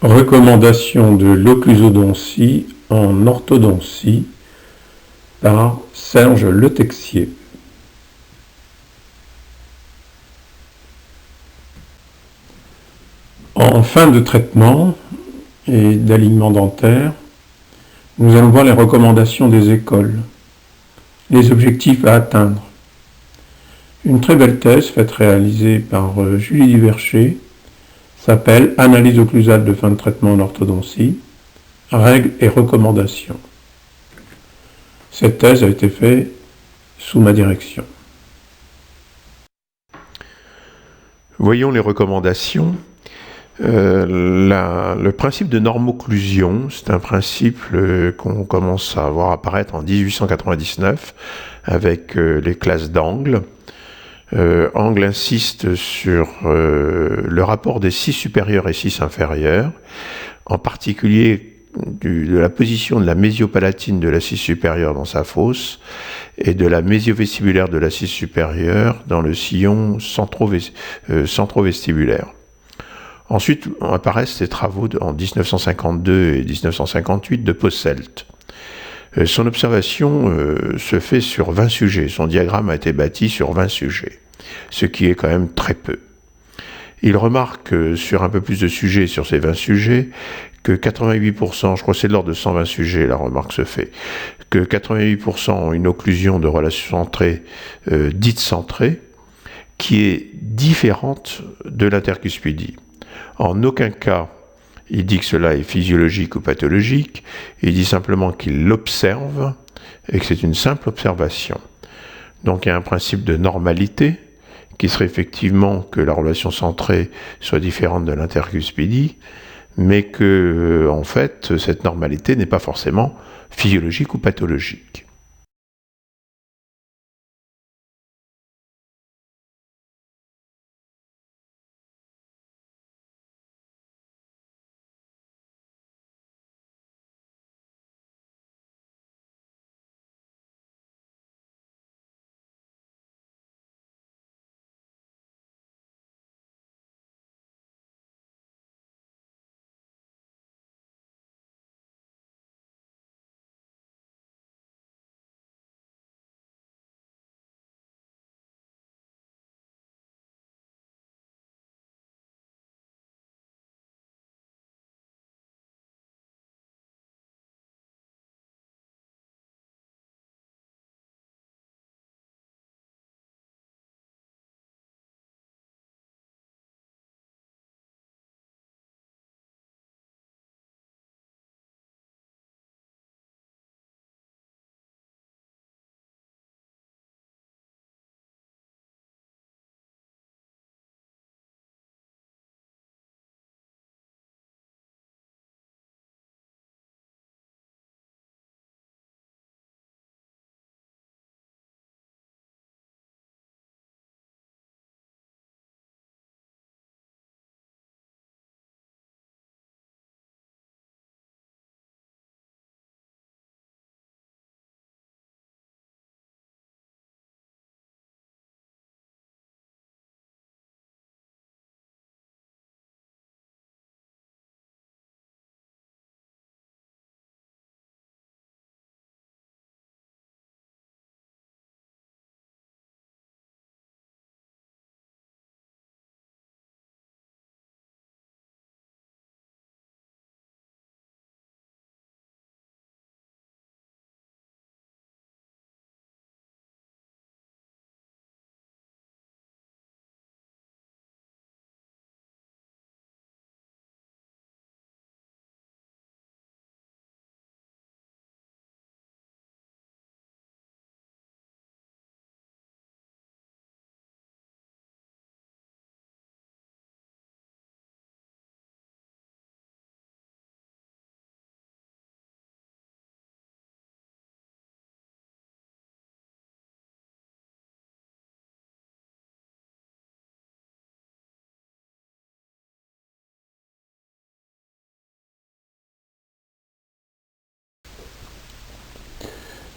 Recommandation de l'occlusodontie en orthodontie par Serge Letexier. En fin de traitement et d'alignement dentaire, nous allons voir les recommandations des écoles, les objectifs à atteindre. Une très belle thèse faite réalisée par Julie Duvercher s'appelle « Analyse occlusale de fin de traitement en orthodontie, règles et recommandations ». Cette thèse a été faite sous ma direction. Voyons les recommandations. Le principe de normocclusion, c'est un principe qu'on commence à voir apparaître en 1899 avec les classes d'Angle. Angle insiste sur le rapport des 6 supérieurs et 6 inférieurs, en particulier de la position de la mésio-palatine de l'assise supérieure dans sa fosse et de la mésio-vestibulaire de l'assise supérieure dans le sillon centrovestibulaire. Ensuite apparaissent les travaux en 1952 et 1958 de Posselt. Son observation se fait sur 20 sujets. Son diagramme a été bâti sur 20 sujets, ce qui est quand même très peu. Il remarque sur un peu plus de sujets, sur ces 20 sujets, que 88%, je crois que c'est de l'ordre de 120 sujets, la remarque se fait, que 88% ont une occlusion de relation centrée, dite centrée, qui est différente de l'intercuspidie. En aucun cas, il dit que cela est physiologique ou pathologique, il dit simplement qu'il l'observe et que c'est une simple observation. Donc il y a un principe de normalité, qui serait effectivement que la relation centrée soit différente de l'intercuspidie, mais que, en fait, cette normalité n'est pas forcément physiologique ou pathologique.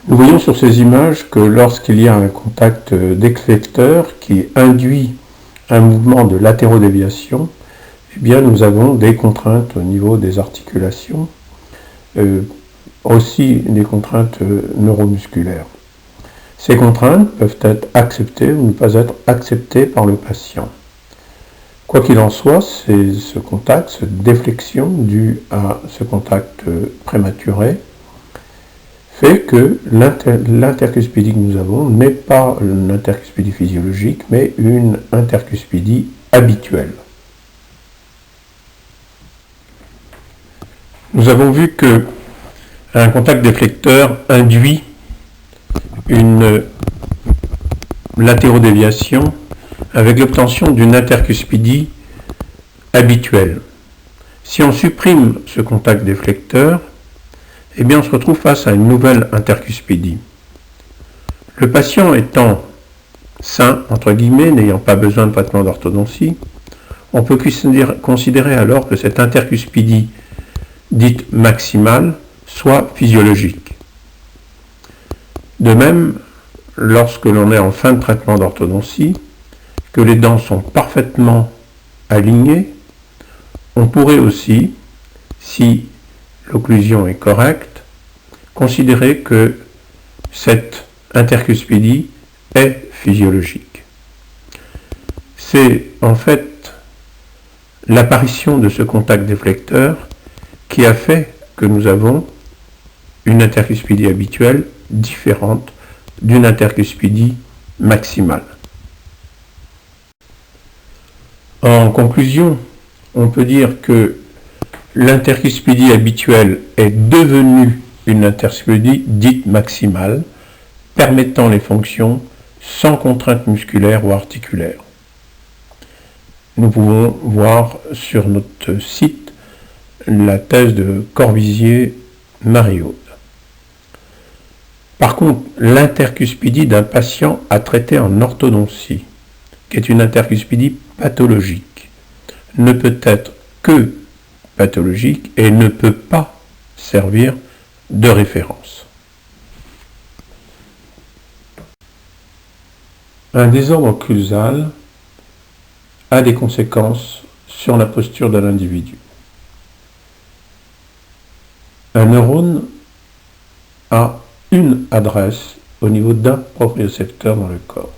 Nous voyons sur ces images que lorsqu'il y a un contact d'éclecteur qui induit un mouvement de latérodéviation, eh bien nous avons des contraintes au niveau des articulations, aussi des contraintes neuromusculaires. Ces contraintes peuvent être acceptées ou ne pas être acceptées par le patient. Quoi qu'il en soit, c'est ce contact, cette déflexion due à ce contact prématuré, fait que l'intercuspidie que nous avons n'est pas une intercuspidie physiologique, mais une intercuspidie habituelle. Nous avons vu que un contact déflecteur induit une latérodéviation avec l'obtention d'une intercuspidie habituelle. Si on supprime ce contact déflecteur, eh bien on se retrouve face à une nouvelle intercuspidie. Le patient étant sain, entre guillemets, n'ayant pas besoin de traitement d'orthodontie, on peut considérer alors que cette intercuspidie dite maximale soit physiologique. De même, lorsque l'on est en fin de traitement d'orthodontie, que les dents sont parfaitement alignées, on pourrait aussi, si l'occlusion est correcte, considérer que cette intercuspidie est physiologique. C'est en fait l'apparition de ce contact déflecteur qui a fait que nous avons une intercuspidie habituelle différente d'une intercuspidie maximale. En conclusion, on peut dire que l'intercuspidie habituelle est devenue une intercuspidie dite maximale, permettant les fonctions sans contrainte musculaire ou articulaire. Nous pouvons voir sur notre site la thèse de Corvisier-Mariaude. Par contre, l'intercuspidie d'un patient à traiter en orthodontie, qui est une intercuspidie pathologique, ne peut être que pathologique et ne peut pas servir de référence. Un désordre occlusal a des conséquences sur la posture de l'individu. Un neurone a une adresse au niveau d'un propriocepteur dans le corps.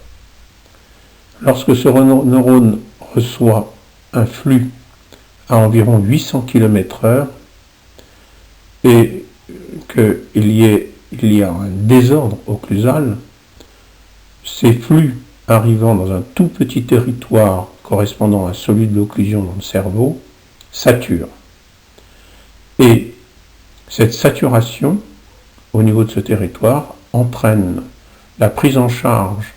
Lorsque ce neurone reçoit un flux à environ 800 km/h et qu'il y a un désordre occlusal, ces flux arrivant dans un tout petit territoire correspondant à celui de l'occlusion dans le cerveau saturent. Et cette saturation au niveau de ce territoire entraîne la prise en charge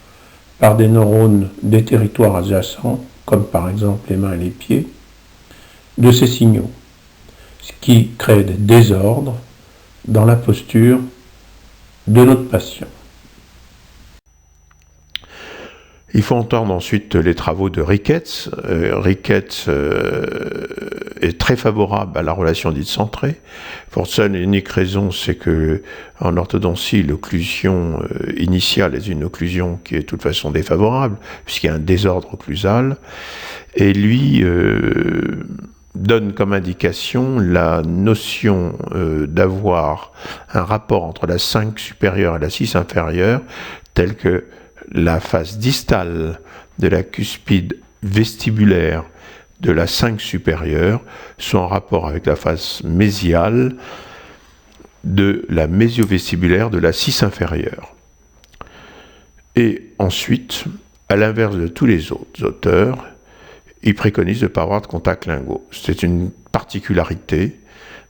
par des neurones des territoires adjacents, comme par exemple les mains et les pieds, de ces signaux, ce qui crée des désordres dans la posture de notre patient. Il faut entendre ensuite les travaux de Ricketts. Ricketts est très favorable à la relation dite centrée. Pour seule et unique raison, c'est que en orthodontie, l'occlusion initiale est une occlusion qui est de toute façon défavorable, puisqu'il y a un désordre occlusal. Et lui donne comme indication la notion d'avoir un rapport entre la 5 supérieure et la 6 inférieure, tel que la face distale de la cuspide vestibulaire de la 5 supérieure sont en rapport avec la face mésiale de la mésio-vestibulaire de la 6 inférieure. Et ensuite, à l'inverse de tous les autres auteurs, il préconise de ne pas avoir de contact linguaux. C'est une particularité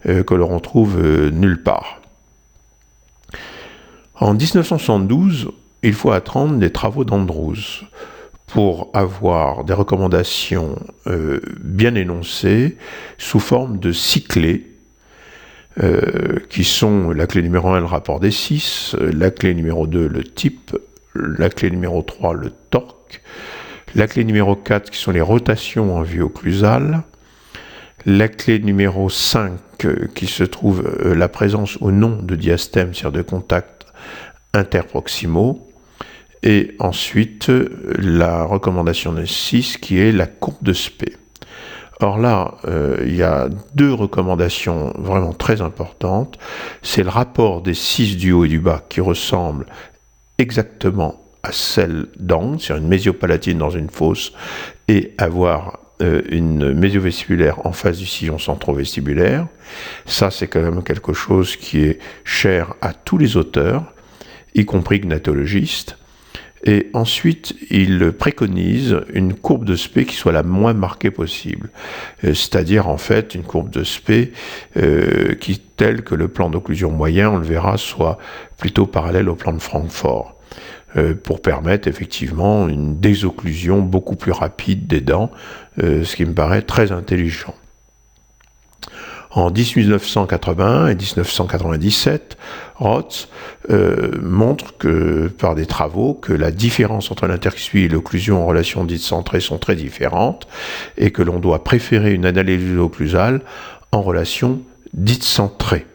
que l'on retrouve nulle part. En 1972, il faut attendre les travaux d'Andrews pour avoir des recommandations bien énoncées sous forme de 6 clés qui sont la clé numéro 1, le rapport des 6, la clé numéro 2, le type, la clé numéro 3, le torque, la clé numéro 4 qui sont les rotations en vue occlusale, la clé numéro 5 qui se trouve la présence ou non de diastème, c'est-à-dire de contacts interproximaux, et ensuite la recommandation de 6 qui est la courbe de Spey. Or là, il y a deux recommandations vraiment très importantes. C'est le rapport des 6 du haut et du bas qui ressemble exactement à celle d'angle, c'est une mésiopalatine dans une fosse, et avoir une mésiovestibulaire en face du sillon centrovestibulaire. Ça, c'est quand même quelque chose qui est cher à tous les auteurs, y compris gnatologistes. Et ensuite, il préconise une courbe de Spey qui soit la moins marquée possible. C'est-à-dire, en fait, une courbe de Spey telle que le plan d'occlusion moyen, on le verra, soit plutôt parallèle au plan de Francfort, pour permettre effectivement une désocclusion beaucoup plus rapide des dents, ce qui me paraît très intelligent. En 1981 et 1997, Rotz montre par des travaux que la différence entre l'intercuspide et l'occlusion en relation dite centrée sont très différentes et que l'on doit préférer une analyse occlusale en relation dite centrée.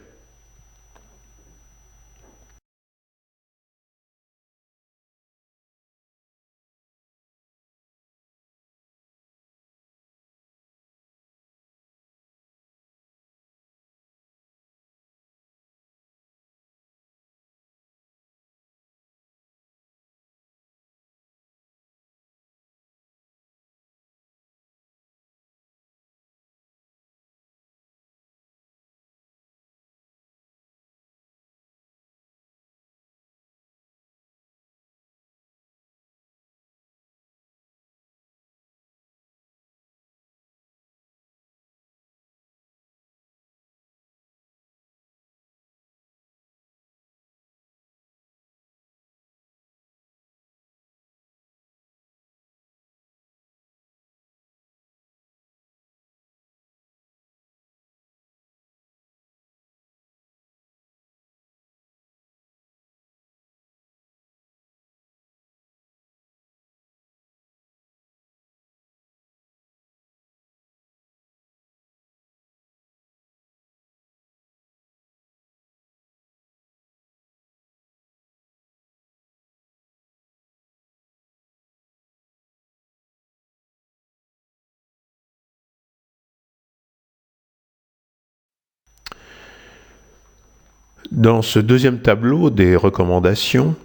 Dans ce deuxième tableau des recommandations,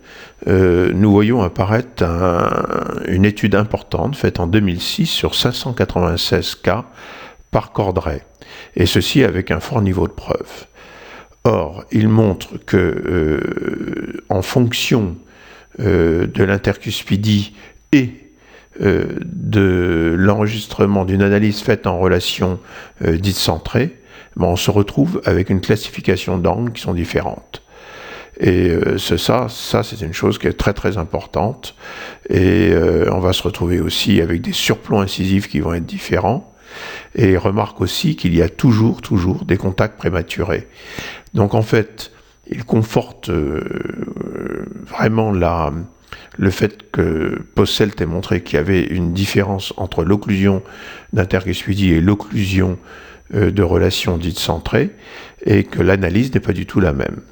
nous voyons apparaître une étude importante faite en 2006 sur 596 cas par Cordray, et ceci avec un fort niveau de preuve. Or, il montre que, en fonction de l'intercuspidie et de l'enregistrement d'une analyse faite en relation dite centrée, on se retrouve avec une classification d'angles qui sont différentes. Et ça c'est une chose qui est très très importante. Et on va se retrouver aussi avec des surplombs incisifs qui vont être différents. Et remarque aussi qu'il y a toujours des contacts prématurés. Donc en fait, il conforte vraiment le fait que Posselt ait montré qu'il y avait une différence entre l'occlusion d'intercuspidie et l'occlusion de relations dites centrées, et que l'analyse n'est pas du tout la même.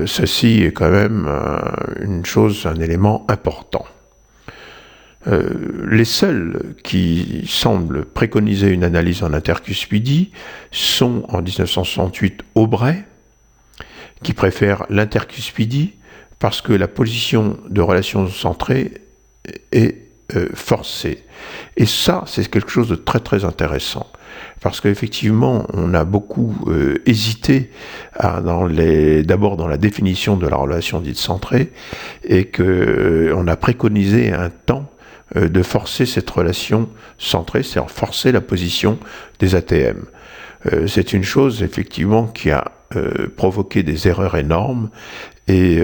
Ceci est quand même un élément important. Les seuls qui semblent préconiser une analyse en intercuspidie sont en 1968 Aubray, qui préfère l'intercuspidie parce que la position de relation centrée est forcée. Et ça, c'est quelque chose de très très intéressant. Parce qu'effectivement, on a beaucoup hésité d'abord dans la définition de la relation dite centrée, et qu'on a préconisé un temps de forcer cette relation centrée, c'est-à-dire forcer la position des ATM. C'est une chose effectivement qui a provoqué des erreurs énormes, et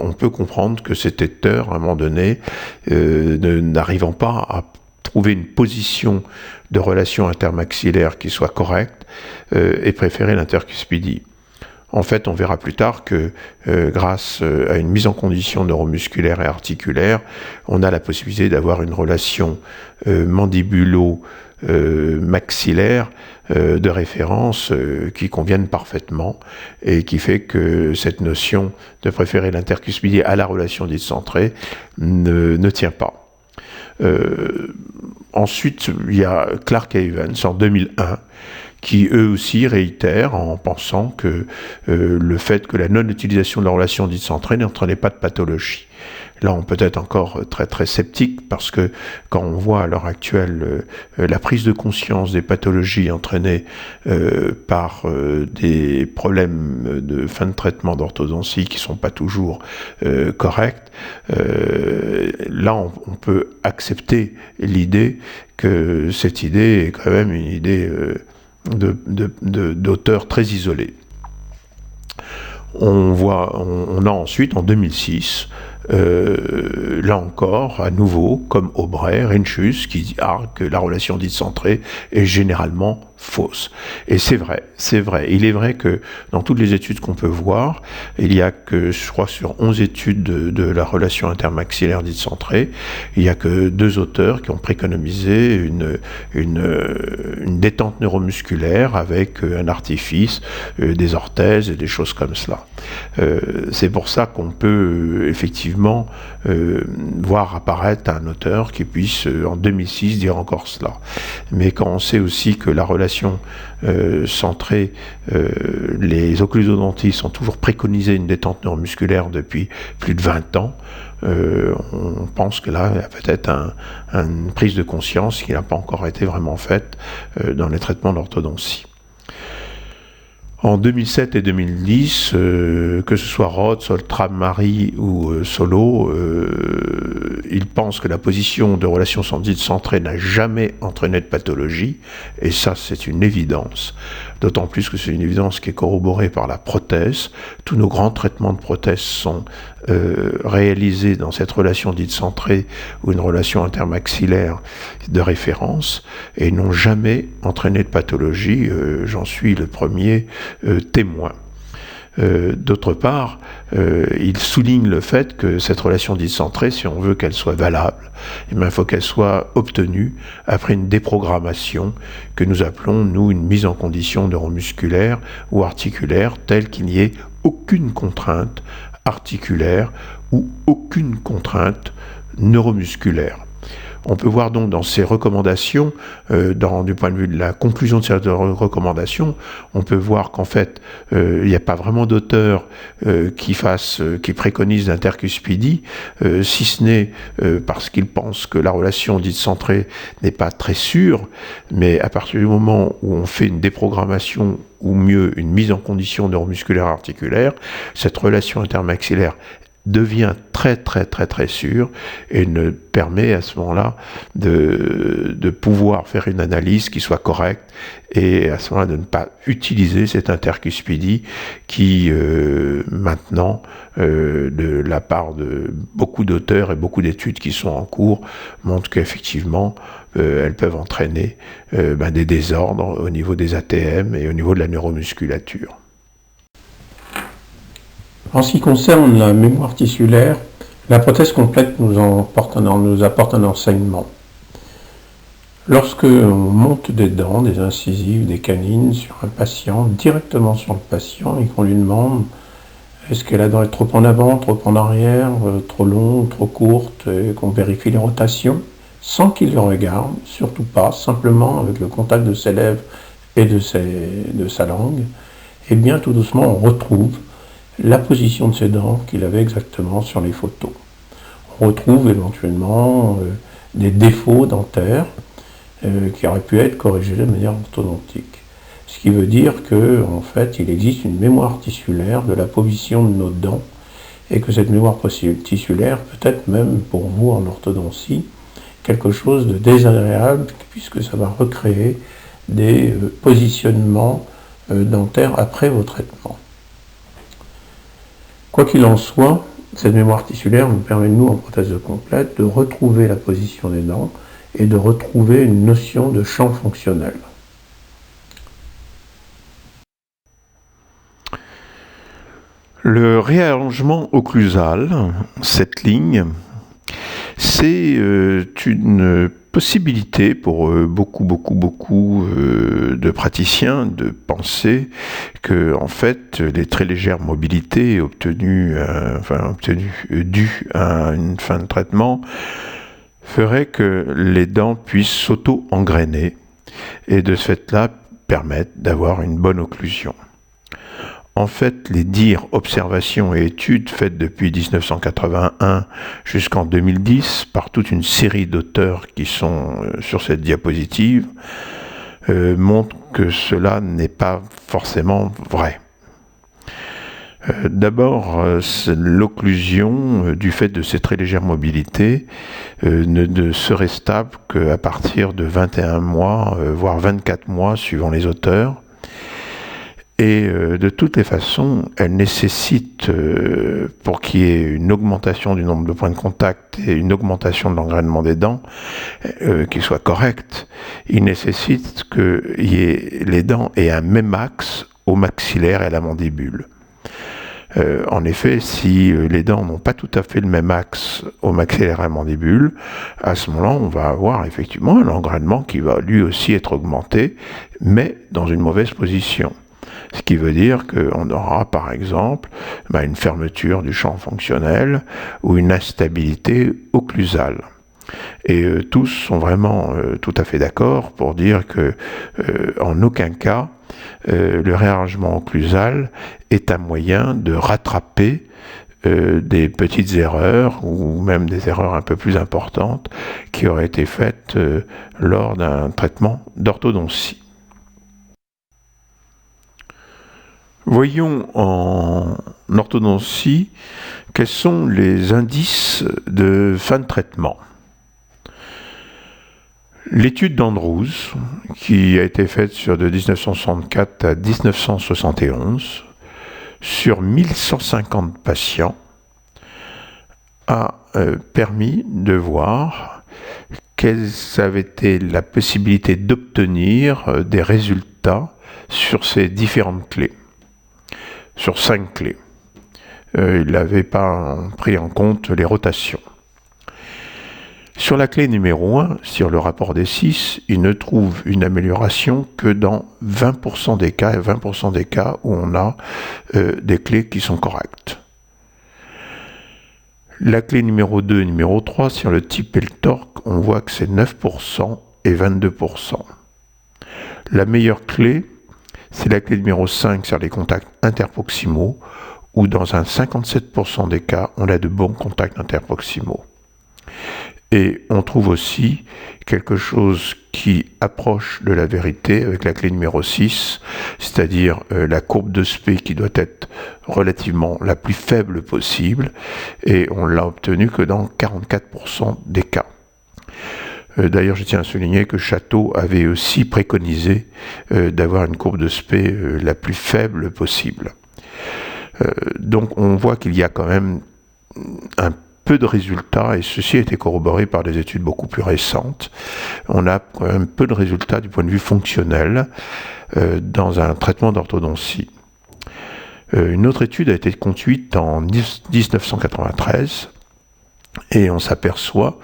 on peut comprendre que cet éditeur, à un moment donné, n'arrivant pas à trouver une position de relation intermaxillaire qui soit correcte, ait préféré l'intercuspidie. En fait, on verra plus tard que grâce à une mise en condition neuromusculaire et articulaire, on a la possibilité d'avoir une relation mandibulo-maxillaire de référence qui conviennent parfaitement, et qui fait que cette notion de préférer l'intercuspidie à la relation dite centrée ne tient pas. Ensuite, il y a Clark et Evans en 2001, qui eux aussi réitèrent en pensant que le fait que la non-utilisation de la relation dite centrée n'entraînait pas de pathologie. Là, on peut être encore très très sceptique parce que quand on voit à l'heure actuelle la prise de conscience des pathologies entraînées par des problèmes de fin de traitement d'orthodontie qui sont pas toujours corrects, là on peut accepter l'idée que cette idée est quand même une idée d'auteur très isolé. On a ensuite, en 2006, là encore, à nouveau, comme Aubray, Reinschus, qui dit que la relation dite centrée est généralement fausse. Et c'est vrai. Il est vrai que dans toutes les études qu'on peut voir, il y a que, je crois, sur 11 études de la relation intermaxillaire dite centrée, il y a que 2 auteurs qui ont préconisé une détente neuromusculaire avec un artifice, des orthèses et des choses comme cela. C'est pour ça qu'on peut effectivement voir apparaître un auteur qui puisse en 2006 dire encore cela. Mais quand on sait aussi que la relation centrée, les occlusodontistes ont toujours préconisé une détente neuromusculaire depuis plus de 20 ans, on pense que là, il y a peut-être une prise de conscience qui n'a pas encore été vraiment faite dans les traitements d'orthodontie. En 2007 et 2010, que ce soit Roth, Soltram, Marie ou Solo, ils pensent que la position de relation dite centrée n'a jamais entraîné de pathologie, et ça c'est une évidence, d'autant plus que c'est une évidence qui est corroborée par la prothèse. Tous nos grands traitements de prothèse sont réalisés dans cette relation dite centrée ou une relation intermaxillaire de référence, et n'ont jamais entraîné de pathologie, j'en suis le premier témoin. D'autre part, il souligne le fait que cette relation dite centrée, si on veut qu'elle soit valable, il faut qu'elle soit obtenue après une déprogrammation que nous appelons, nous, une mise en condition neuromusculaire ou articulaire, telle qu'il n'y ait aucune contrainte articulaire ou aucune contrainte neuromusculaire. On peut voir donc dans ces recommandations, du point de vue de la conclusion de ces recommandations, on peut voir qu'en fait, il n'y a pas vraiment d'auteur qui préconise l'intercuspidie, si ce n'est parce qu'il pense que la relation dite centrée n'est pas très sûre, mais à partir du moment où on fait une déprogrammation ou mieux une mise en condition neuromusculaire articulaire, cette relation intermaxillaire devient très très très très sûr et ne permet à ce moment-là de pouvoir faire une analyse qui soit correcte et à ce moment-là de ne pas utiliser cette intercuspidie qui maintenant de la part de beaucoup d'auteurs et beaucoup d'études qui sont en cours montrent qu'effectivement elles peuvent entraîner des désordres au niveau des ATM et au niveau de la neuromusculature. En ce qui concerne la mémoire tissulaire, la prothèse complète nous apporte un enseignement. Lorsque on monte des dents, des incisives, des canines sur un patient, directement sur le patient, et qu'on lui demande est-ce que la dent est trop en avant, trop en arrière, trop longue, trop courte, et qu'on vérifie les rotations, sans qu'il le regarde, surtout pas, simplement avec le contact de ses lèvres et de sa langue, et bien tout doucement on retrouve la position de ses dents qu'il avait exactement sur les photos. On retrouve éventuellement des défauts dentaires qui auraient pu être corrigés de manière orthodontique. Ce qui veut dire qu'en fait, il existe une mémoire tissulaire de la position de nos dents et que cette mémoire tissulaire peut être même pour vous en orthodontie quelque chose de désagréable puisque ça va recréer des positionnements dentaires après vos traitements. Quoi qu'il en soit, cette mémoire tissulaire nous permet, nous, en prothèse complète, de retrouver la position des dents et de retrouver une notion de champ fonctionnel. Le réarrangement occlusal, cette ligne, c'est une possibilité pour beaucoup de praticiens de penser que en fait les très légères mobilités dues à une fin de traitement ferait que les dents puissent s'auto-engrainer et de ce fait-là permettre d'avoir une bonne occlusion. En fait, les dires, observations et études faites depuis 1981 jusqu'en 2010 par toute une série d'auteurs qui sont sur cette diapositive montrent que cela n'est pas forcément vrai. D'abord, l'occlusion, du fait de ses très légères mobilités, ne serait stable qu'à partir de 21 mois, voire 24 mois, suivant les auteurs. Et de toutes les façons, elle nécessite, pour qu'il y ait une augmentation du nombre de points de contact et une augmentation de l'engrainement des dents, qui soit correcte, il nécessite que les dents aient un même axe au maxillaire et à la mandibule. En effet, si les dents n'ont pas tout à fait le même axe au maxillaire et à la mandibule, à ce moment-là, on va avoir effectivement un engrainement qui va lui aussi être augmenté, mais dans une mauvaise position. Ce qui veut dire qu'on aura par exemple une fermeture du champ fonctionnel ou une instabilité occlusale. Et tous sont vraiment tout à fait d'accord pour dire que en aucun cas le réarrangement occlusal est un moyen de rattraper des petites erreurs ou même des erreurs un peu plus importantes qui auraient été faites lors d'un traitement d'orthodontie. Voyons en orthodontie quels sont les indices de fin de traitement. L'étude d'Andrews, qui a été faite de 1964 à 1971, sur 1150 patients, a permis de voir quelles avaient été la possibilité d'obtenir des résultats sur ces différentes clés. Sur 5 clés. Il n'avait pas pris en compte les rotations. Sur la clé numéro 1, sur le rapport des 6, il ne trouve une amélioration que dans 20% des cas, et 20% des cas où on a des clés qui sont correctes. La clé numéro 2 et numéro 3, sur le type et le torque, on voit que c'est 9% et 22%. La meilleure clé, c'est la clé numéro 5 sur les contacts interproximaux, où dans un 57% des cas, on a de bons contacts interproximaux. Et on trouve aussi quelque chose qui approche de la vérité avec la clé numéro 6, c'est-à-dire la courbe de Spey qui doit être relativement la plus faible possible, et on l'a obtenu que dans 44% des cas. D'ailleurs, je tiens à souligner que Château avait aussi préconisé d'avoir une courbe de Spey la plus faible possible. Donc on voit qu'il y a quand même un peu de résultats, et ceci a été corroboré par des études beaucoup plus récentes. On a quand même peu de résultats du point de vue fonctionnel dans un traitement d'orthodontie. Une autre étude a été conduite en 1993, et on s'aperçoit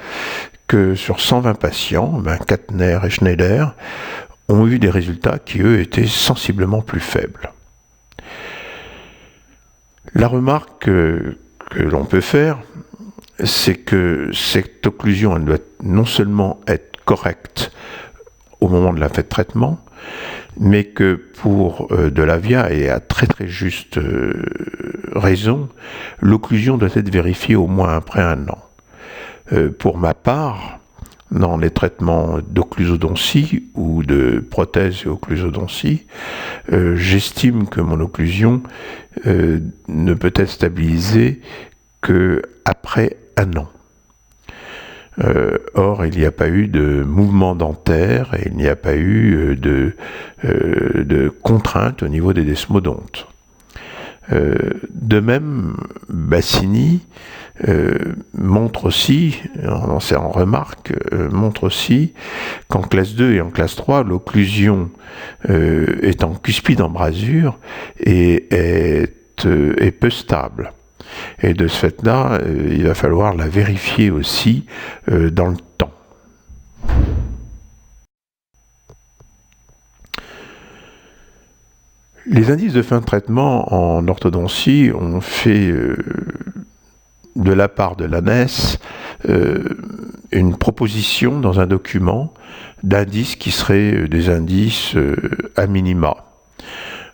que sur 120 patients, Kattner et Schneider ont eu des résultats qui, eux, étaient sensiblement plus faibles. La remarque que l'on peut faire, c'est que cette occlusion, elle doit non seulement être correcte au moment de la fin de traitement, mais que pour Delavia, et à très très juste raison, l'occlusion doit être vérifiée au moins après 1 an. Pour ma part, dans les traitements d'occlusodontie ou de prothèse et occlusodontie, j'estime que mon occlusion ne peut être stabilisée qu'après 1 an. Or, il n'y a pas eu de mouvement dentaire et il n'y a pas eu de contrainte au niveau des desmodontes. De même, Bassini montre aussi, en remarque, montre aussi qu'en classe 2 et en classe 3, l'occlusion est en cuspide embrasure et est peu stable. Et de ce fait-là, il va falloir la vérifier aussi dans le temps. Les indices de fin de traitement en orthodontie ont fait, de la part de l'ANES, une proposition dans un document d'indices qui seraient des indices à minima.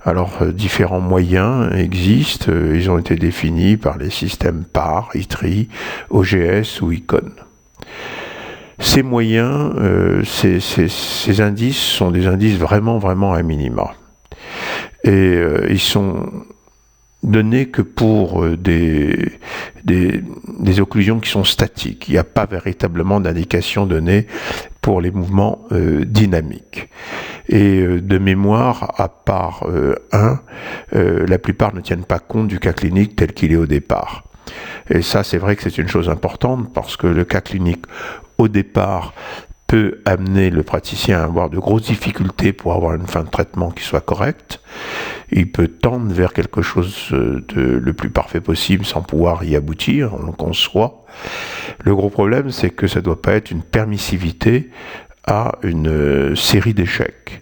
Alors, différents moyens existent, ils ont été définis par les systèmes PAR, ITRI, OGS ou ICON. Ces moyens, ces indices sont des indices vraiment à minima. Et ils sont donnés que pour des occlusions qui sont statiques. Il n'y a pas véritablement d'indication donnée pour les mouvements dynamiques. Et de mémoire, à part la plupart ne tiennent pas compte du cas clinique tel qu'il est au départ. Et ça, c'est vrai que c'est une chose importante parce que le cas clinique au départ peut amener le praticien à avoir de grosses difficultés pour avoir une fin de traitement qui soit correcte. Il peut tendre vers quelque chose de le plus parfait possible sans pouvoir y aboutir, on le conçoit. Le gros problème, c'est que ça ne doit pas être une permissivité à une série d'échecs.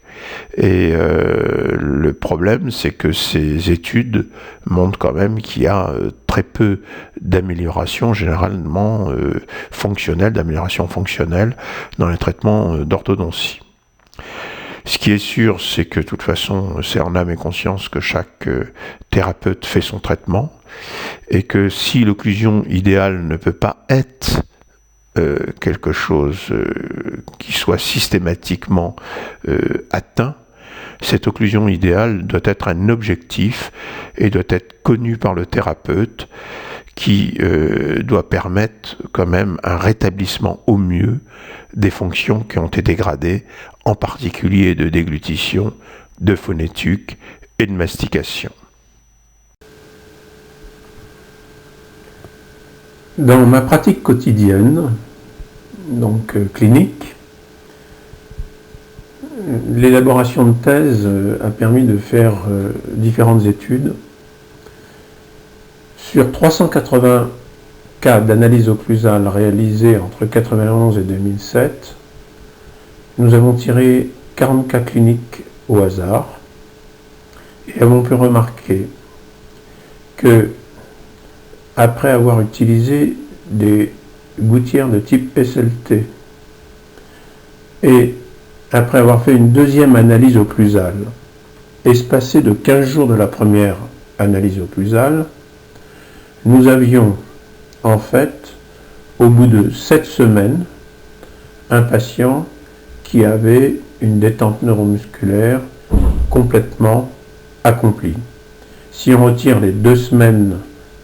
Et le problème, c'est que ces études montrent quand même qu'il y a très peu d'amélioration, généralement d'amélioration fonctionnelle dans les traitements d'orthodontie. Ce qui est sûr, c'est que de toute façon, c'est en âme et conscience que chaque thérapeute fait son traitement, et que si l'occlusion idéale ne peut pas être quelque chose qui soit systématiquement atteint, cette occlusion idéale doit être un objectif et doit être connu par le thérapeute qui doit permettre quand même un rétablissement au mieux des fonctions qui ont été dégradées, en particulier de déglutition, de phonétique et de mastication. Dans ma pratique quotidienne, donc clinique, l'élaboration de thèse a permis de faire différentes études. Sur 380 cas d'analyse occlusale réalisés entre 1991 et 2007, nous avons tiré 40 cas cliniques au hasard et avons pu remarquer que, après avoir utilisé des gouttières de type SLT et après avoir fait une deuxième analyse occlusale, espacée de 15 jours de la première analyse occlusale, nous avions en fait, au bout de 7 semaines, un patient qui avait une détente neuromusculaire complètement accomplie. Si on retire les 2 semaines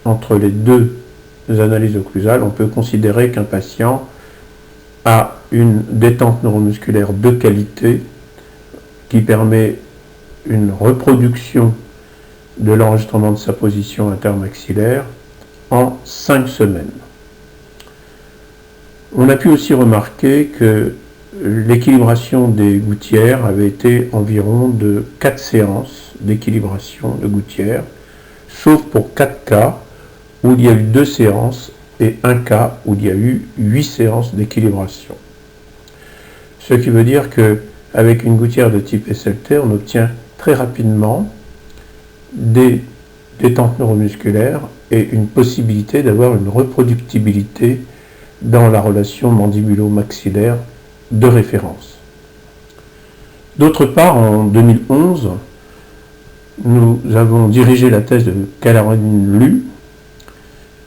entre les deux analyses occlusales, on peut considérer qu'un patient a une détente neuromusculaire de qualité qui permet une reproduction de l'enregistrement de sa position intermaxillaire en 5 semaines. On a pu aussi remarquer que l'équilibration des gouttières avait été environ de 4 séances d'équilibration de gouttières, sauf pour 4 cas où il y a eu 2 séances et un cas où il y a eu 8 séances d'équilibration. Ce qui veut dire qu'avec une gouttière de type SLT, on obtient très rapidement des détentes neuromusculaires et une possibilité d'avoir une reproductibilité dans la relation mandibulo-maxillaire de référence. D'autre part, en 2011, nous avons dirigé la thèse de Caroline Lu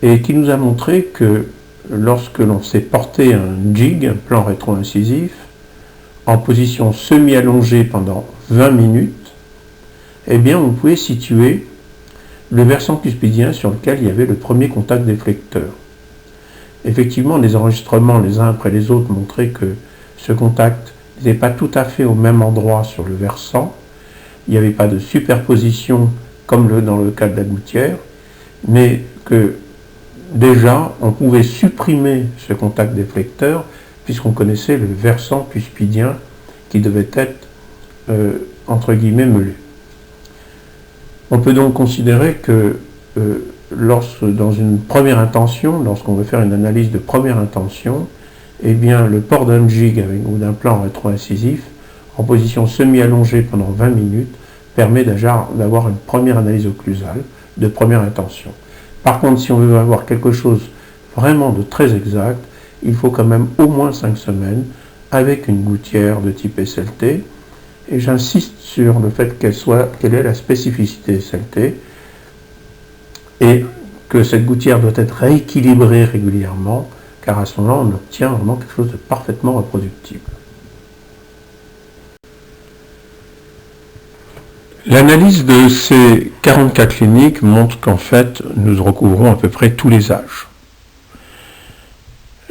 et qui nous a montré que lorsque l'on s'est porté un jig, un plan rétro-incisif, en position semi-allongée pendant 20 minutes, eh bien on pouvait situer le versant cuspidien sur lequel il y avait le premier contact déflecteur. Effectivement, les enregistrements les uns après les autres montraient que ce contact n'était pas tout à fait au même endroit sur le versant. Il n'y avait pas de superposition comme dans le cas de la gouttière, mais que déjà on pouvait supprimer ce contact déflecteur puisqu'on connaissait le versant cuspidien qui devait être entre guillemets meulé. On peut donc considérer que dans une première intention, lorsqu'on veut faire une analyse de première intention, eh bien, le port d'un jig ou d'un plan rétro-incisif en position semi-allongée pendant 20 minutes permet d'avoir une première analyse occlusale de première intention. Par contre, si on veut avoir quelque chose vraiment de très exact, il faut quand même au moins 5 semaines avec une gouttière de type SLT. Et j'insiste sur le fait quelle est la spécificité SLT et que cette gouttière doit être rééquilibrée régulièrement, car à ce moment-là, on obtient vraiment quelque chose de parfaitement reproductible. L'analyse de ces 40 cas cliniques montre qu'en fait, nous recouvrons à peu près tous les âges.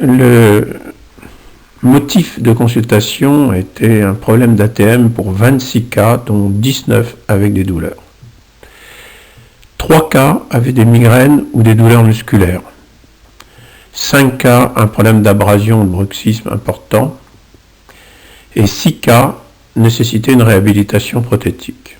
Le motif de consultation était un problème d'ATM pour 26 cas, dont 19 avec des douleurs. 3 cas avaient des migraines ou des douleurs musculaires. 5 cas, un problème d'abrasion ou de bruxisme important. Et 6 cas nécessitaient une réhabilitation prothétique.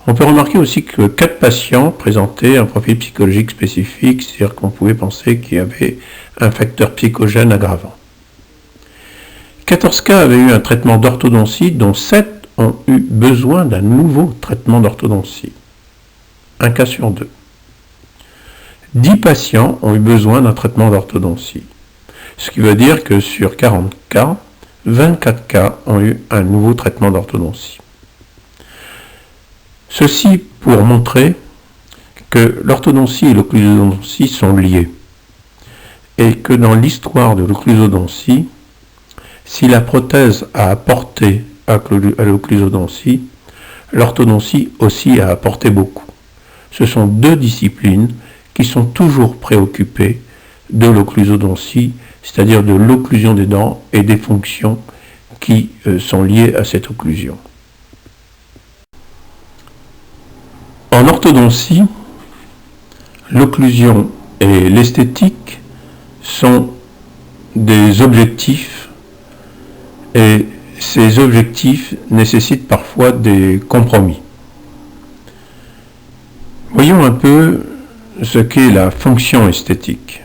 On peut remarquer aussi que 4 patients présentaient un profil psychologique spécifique, c'est-à-dire qu'on pouvait penser qu'il y avait un facteur psychogène aggravant. 14 cas avaient eu un traitement d'orthodontie, dont 7 ont eu besoin d'un nouveau traitement d'orthodontie. Un cas sur 2. 10 patients ont eu besoin d'un traitement d'orthodontie. Ce qui veut dire que sur 40 cas, 24 cas ont eu un nouveau traitement d'orthodontie. Ceci pour montrer que l'orthodontie et l'occlusodontie sont liés et que dans l'histoire de l'occlusodontie, si la prothèse a apporté à l'occlusodontie, l'orthodontie aussi a apporté beaucoup. Ce sont deux disciplines qui sont toujours préoccupées de l'occlusodontie, c'est-à-dire de l'occlusion des dents et des fonctions qui sont liées à cette occlusion. En orthodontie, l'occlusion et l'esthétique sont des objectifs et ces objectifs nécessitent parfois des compromis. Voyons un peu ce qu'est la fonction esthétique.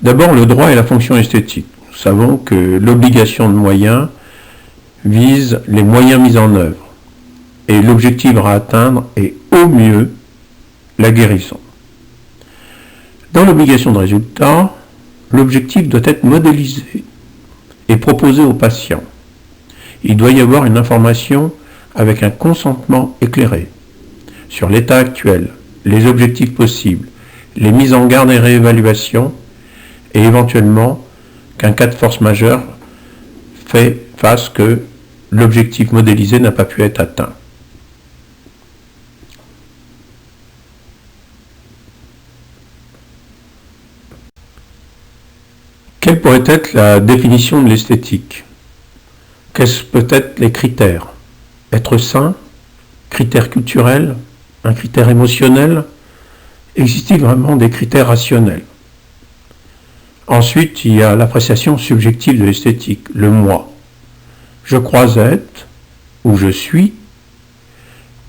D'abord, le droit et la fonction esthétique. Nous savons que l'obligation de moyens vise les moyens mis en œuvre et l'objectif à atteindre est au mieux la guérison. Dans l'obligation de résultat, l'objectif doit être modélisé et proposé au patient. Il doit y avoir une information avec un consentement éclairé sur l'état actuel, les objectifs possibles, les mises en garde et réévaluations, et éventuellement qu'un cas de force majeure fasse que l'objectif modélisé n'a pas pu être atteint. Quelle pourrait être la définition de l'esthétique? Quels peuvent être les critères? Être sain? Critères culturels? Un critère émotionnel? Existe-t-il vraiment des critères rationnels? Ensuite, il y a l'appréciation subjective de l'esthétique, le moi. Je crois être, ou je suis,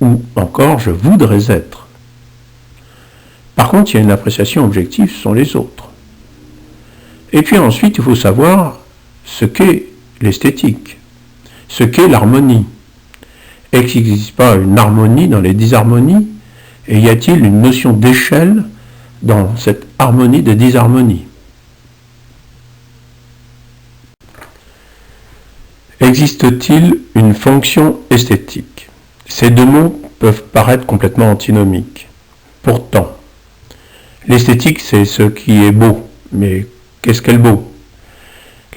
ou encore je voudrais être. Par contre, il y a une appréciation objective, ce sont les autres. Et puis ensuite, il faut savoir ce qu'est l'esthétique, ce qu'est l'harmonie. Est-ce qu'il n'existe pas une harmonie dans les disharmonies? Et y a-t-il une notion d'échelle dans cette harmonie des disharmonies? Existe-t-il une fonction esthétique? Ces deux mots peuvent paraître complètement antinomiques. Pourtant, l'esthétique, c'est ce qui est beau, mais qu'est-ce qu'est le beau?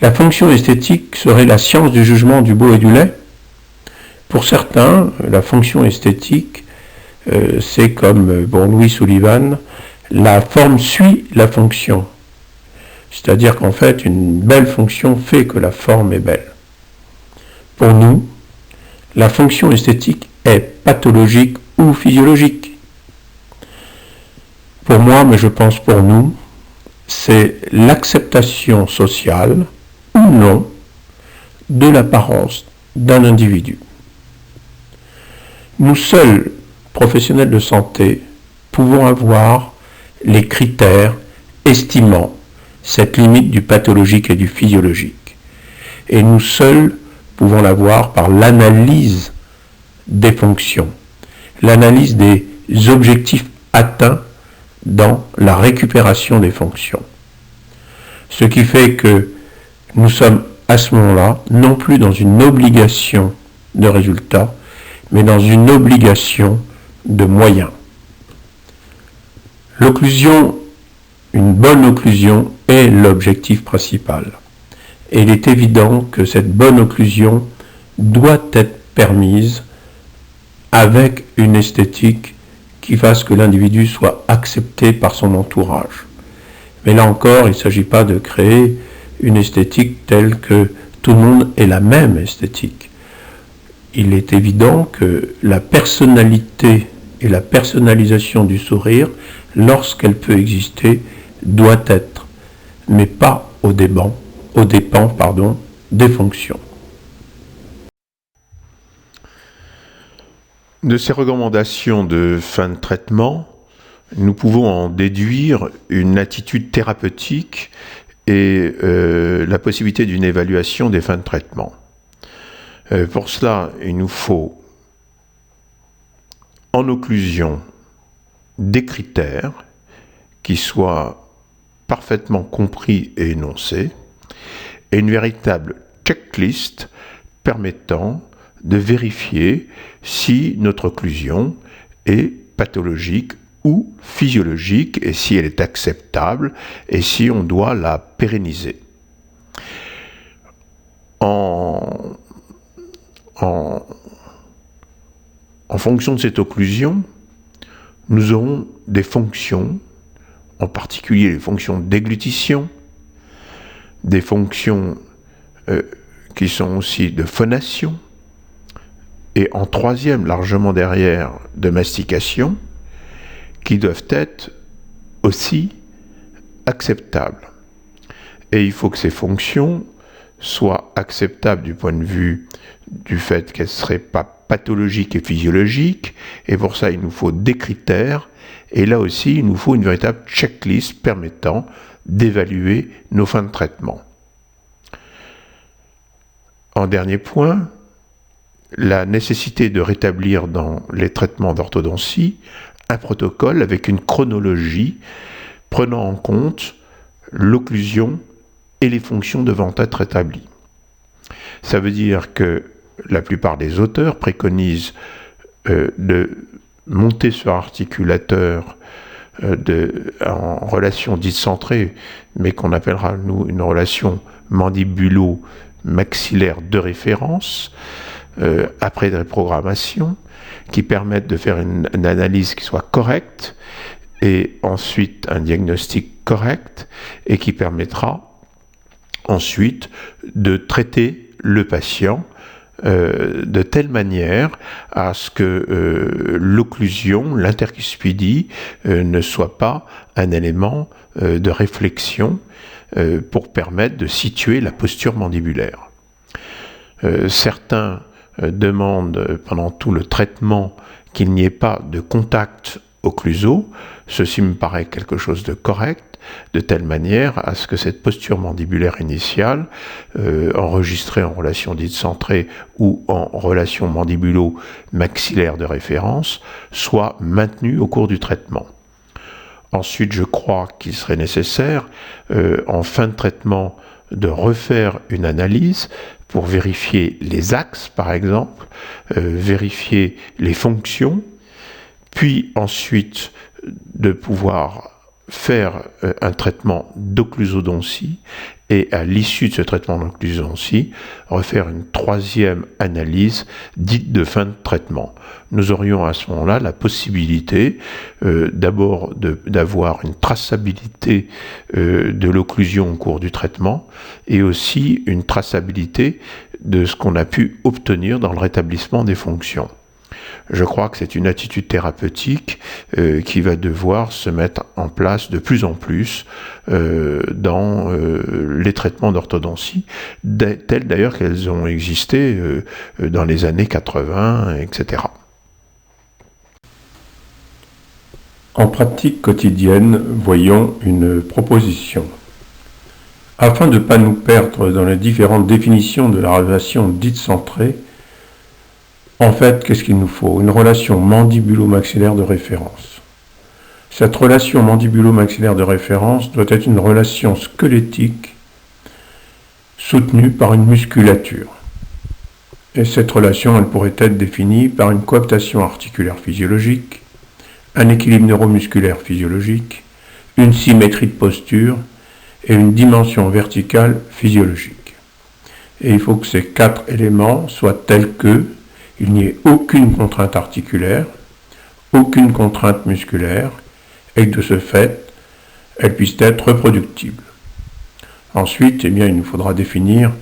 La fonction esthétique serait la science du jugement du beau et du laid. Pour certains, la fonction esthétique, c'est comme pour Louis Sullivan, la forme suit la fonction. C'est-à-dire qu'en fait, une belle fonction fait que la forme est belle. Pour nous, la fonction esthétique est pathologique ou physiologique. Pour moi, mais je pense pour nous, c'est l'acceptation sociale ou non de l'apparence d'un individu. Nous seuls, professionnels de santé, pouvons avoir les critères estimant cette limite du pathologique et du physiologique. Et nous seuls pouvons l'avoir par l'analyse des fonctions, l'analyse des objectifs atteints dans la récupération des fonctions. Ce qui fait que nous sommes à ce moment-là non plus dans une obligation de résultat, mais dans une obligation de moyens. L'occlusion, une bonne occlusion est l'objectif principal. Et il est évident que cette bonne occlusion doit être permise avec une esthétique qui fasse que l'individu soit accepté par son entourage. Mais là encore, il ne s'agit pas de créer une esthétique telle que tout le monde ait la même esthétique. Il est évident que la personnalité et la personnalisation du sourire, lorsqu'elle peut exister, doit être, mais pas aux dépens, des fonctions. De ces recommandations de fin de traitement, nous pouvons en déduire une attitude thérapeutique et la possibilité d'une évaluation des fins de traitement. Pour cela, il nous faut en occlusion des critères qui soient parfaitement compris et énoncés, et une véritable checklist permettant de vérifier si notre occlusion est pathologique ou physiologique et si elle est acceptable et si on doit la pérenniser. En fonction de cette occlusion, nous aurons des fonctions, en particulier les fonctions de déglutition, des fonctions qui sont aussi de phonation, et en troisième, largement derrière, de mastication, qui doivent être aussi acceptables. Et il faut que ces fonctions soient acceptables du point de vue du fait qu'elles ne seraient pas pathologiques et physiologiques, et pour ça il nous faut des critères, et là aussi il nous faut une véritable checklist permettant d'évaluer nos fins de traitement. En dernier point, la nécessité de rétablir dans les traitements d'orthodontie un protocole avec une chronologie prenant en compte l'occlusion et les fonctions devant être rétablies. Ça veut dire que la plupart des auteurs préconisent de monter sur articulateur en relation dite centrée, mais qu'on appellera nous une relation mandibulo-maxillaire de référence, après des programmations qui permettent de faire une analyse qui soit correcte et ensuite un diagnostic correct et qui permettra ensuite de traiter le patient de telle manière à ce que l'occlusion, l'intercuspidie ne soit pas un élément de réflexion pour permettre de situer la posture mandibulaire. Certains demandent pendant tout le traitement qu'il n'y ait pas de contact occlusaux. Ceci me paraît quelque chose de correct, de telle manière à ce que cette posture mandibulaire initiale, enregistrée en relation dite centrée ou en relation mandibulo-maxillaire de référence, soit maintenue au cours du traitement. Ensuite, je crois qu'il serait nécessaire, en fin de traitement, de refaire une analyse pour vérifier les axes, par exemple, vérifier les fonctions, puis ensuite de pouvoir faire un traitement d'occlusodontie et à l'issue de ce traitement d'occlusodontie, refaire une troisième analyse dite de fin de traitement. Nous aurions à ce moment-là la possibilité d'abord d'avoir une traçabilité de l'occlusion au cours du traitement et aussi une traçabilité de ce qu'on a pu obtenir dans le rétablissement des fonctions. Je crois que c'est une attitude thérapeutique qui va devoir se mettre en place de plus en plus dans les traitements d'orthodontie, tels d'ailleurs qu'elles ont existé dans les années 80, etc. En pratique quotidienne, voyons une proposition. Afin de ne pas nous perdre dans les différentes définitions de la relation dite centrée, en fait, qu'est-ce qu'il nous faut? Une relation mandibulo-maxillaire de référence. Cette relation mandibulo-maxillaire de référence doit être une relation squelettique soutenue par une musculature. Et cette relation, elle pourrait être définie par une coaptation articulaire physiologique, un équilibre neuromusculaire physiologique, une symétrie de posture et une dimension verticale physiologique. Et il faut que ces 4 éléments soient tels que il n'y ait aucune contrainte articulaire, aucune contrainte musculaire, et que de ce fait, elles puissent être reproductibles. Ensuite, il nous faudra définir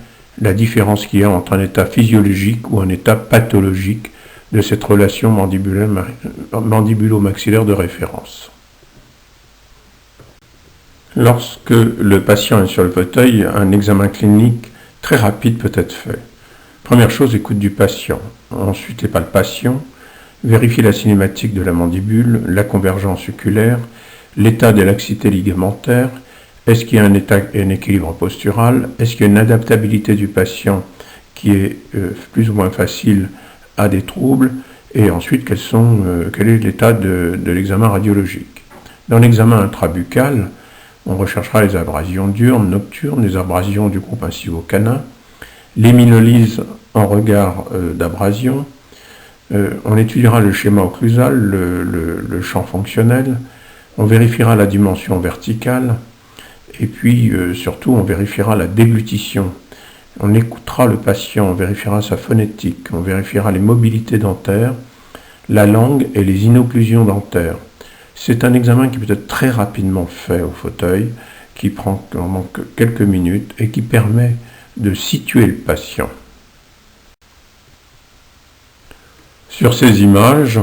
la différence qu'il y a entre un état physiologique ou un état pathologique de cette relation mandibulo-maxillaire de référence. Lorsque le patient est sur le fauteuil, un examen clinique très rapide peut être fait. Première chose, écoute du patient. Ensuite, les palpations. Vérifier la cinématique de la mandibule, la convergence oculaire, l'état des laxités ligamentaires. Est-ce qu'il y a un équilibre postural? Est-ce qu'il y a une adaptabilité du patient qui est plus ou moins facile à des troubles? Et ensuite, quel est l'état de l'examen radiologique? Dans l'examen intrabuccal, on recherchera les abrasions diurnes, nocturnes, les abrasions du groupe incivo-canin, l'héminolyse en regard d'abrasion. On étudiera le schéma occlusal, le champ fonctionnel. On vérifiera la dimension verticale. Et puis, surtout, on vérifiera la déglutition. On écoutera le patient, on vérifiera sa phonétique, on vérifiera les mobilités dentaires, la langue et les inocclusions dentaires. C'est un examen qui peut être très rapidement fait au fauteuil, qui prend quelques minutes et qui permet de situer le patient. Sur ces images,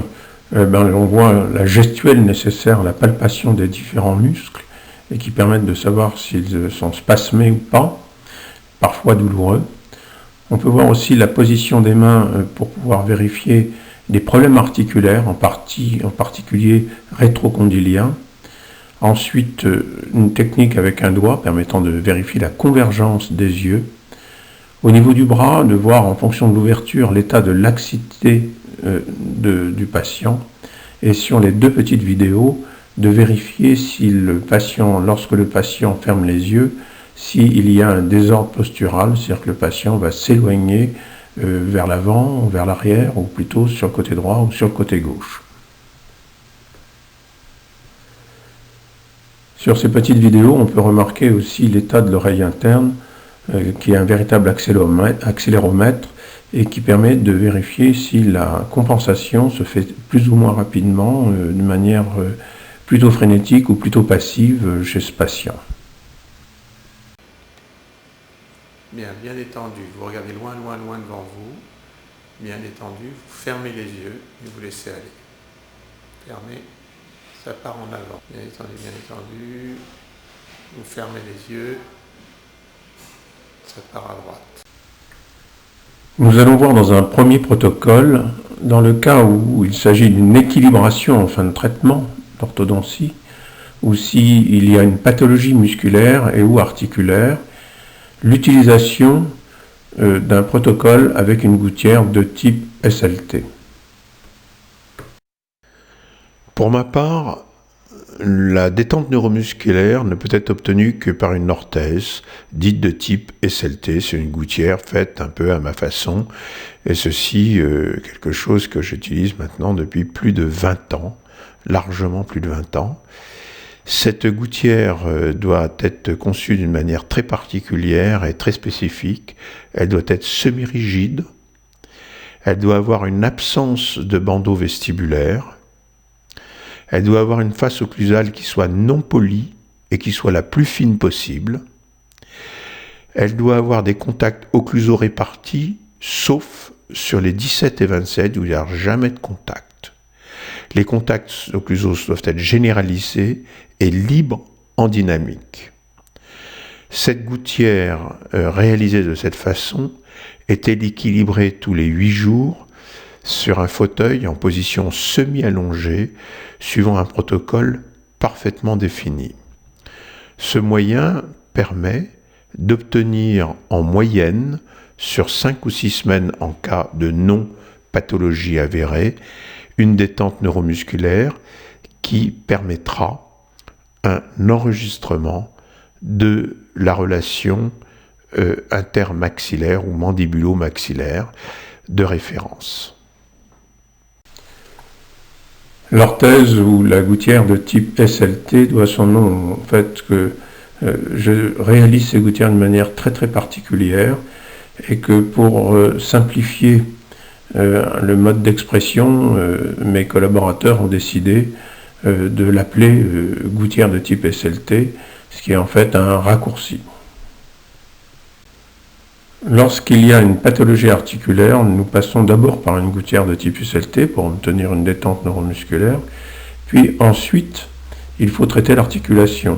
on voit la gestuelle nécessaire à la palpation des différents muscles et qui permettent de savoir s'ils sont spasmés ou pas, parfois douloureux. On peut voir aussi la position des mains pour pouvoir vérifier des problèmes articulaires, en particulier rétrocondyliens. Ensuite, une technique avec un doigt permettant de vérifier la convergence des yeux. Au niveau du bras, de voir en fonction de l'ouverture l'état de laxité du patient. Et sur les 2 petites vidéos, de vérifier si lorsque le patient ferme les yeux, s'il y a un désordre postural, c'est-à-dire que le patient va s'éloigner vers l'avant, vers l'arrière, ou plutôt sur le côté droit ou sur le côté gauche. Sur ces petites vidéos, on peut remarquer aussi l'état de l'oreille interne, qui est un véritable accéléromètre, et qui permet de vérifier si la compensation se fait plus ou moins rapidement, de manière plutôt frénétique ou plutôt passive chez ce patient. Bien détendu. Vous regardez loin devant vous. Bien détendu. Vous fermez les yeux et vous laissez aller. Fermez. Ça part en avant. Bien détendu. Vous fermez les yeux. Ça part à droite. Nous allons voir dans un premier protocole, dans le cas où il s'agit d'une équilibration en fin de traitement, d'orthodontie, ou s'il y a une pathologie musculaire et ou articulaire, l'utilisation d'un protocole avec une gouttière de type SLT. Pour ma part, la détente neuromusculaire ne peut être obtenue que par une orthèse, dite de type SLT. C'est une gouttière faite un peu à ma façon, et ceci, quelque chose que j'utilise maintenant depuis plus de 20 ans, largement plus de 20 ans. Cette gouttière doit être conçue d'une manière très particulière et très spécifique. Elle doit être semi-rigide. Elle doit avoir une absence de bandeau vestibulaire. Elle doit avoir une face occlusale qui soit non polie et qui soit la plus fine possible. Elle doit avoir des contacts occlusaux répartis, sauf sur les 17 et 27 où il n'y a jamais de contact. Les contacts occlusaux doivent être généralisés et libres en dynamique. Cette gouttière réalisée de cette façon est équilibrée tous les 8 jours sur un fauteuil en position semi-allongée, suivant un protocole parfaitement défini. Ce moyen permet d'obtenir en moyenne, sur 5 ou 6 semaines en cas de non-pathologie avérée, une détente neuromusculaire qui permettra un enregistrement de la relation intermaxillaire ou mandibulo-maxillaire de référence. L'orthèse ou la gouttière de type SLT doit son nom au fait que je réalise ces gouttières d'une manière très très particulière et que pour simplifier le mode d'expression, mes collaborateurs ont décidé de l'appeler gouttière de type SLT, ce qui est en fait un raccourci. Lorsqu'il y a une pathologie articulaire, nous passons d'abord par une gouttière de type SLT pour obtenir une détente neuromusculaire, puis ensuite il faut traiter l'articulation.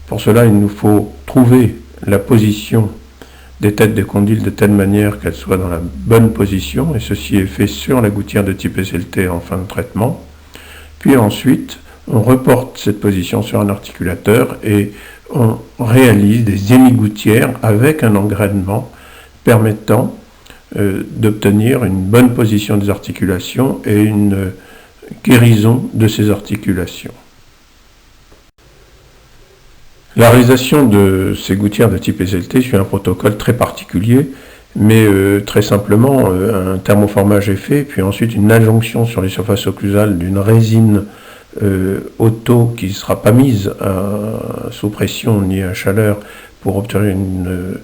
Pour cela, il nous faut trouver la position des têtes des condyles de telle manière qu'elles soient dans la bonne position, et ceci est fait sur la gouttière de type SLT en fin de traitement. Puis ensuite, on reporte cette position sur un articulateur et on réalise des hémigouttières avec un engrainement permettant d'obtenir une bonne position des articulations et une guérison de ces articulations. La réalisation de ces gouttières de type SLT suit un protocole très particulier, mais très simplement, un thermoformage est fait, puis ensuite une injonction sur les surfaces occlusales d'une résine auto qui ne sera pas mise sous pression ni à chaleur pour obtenir une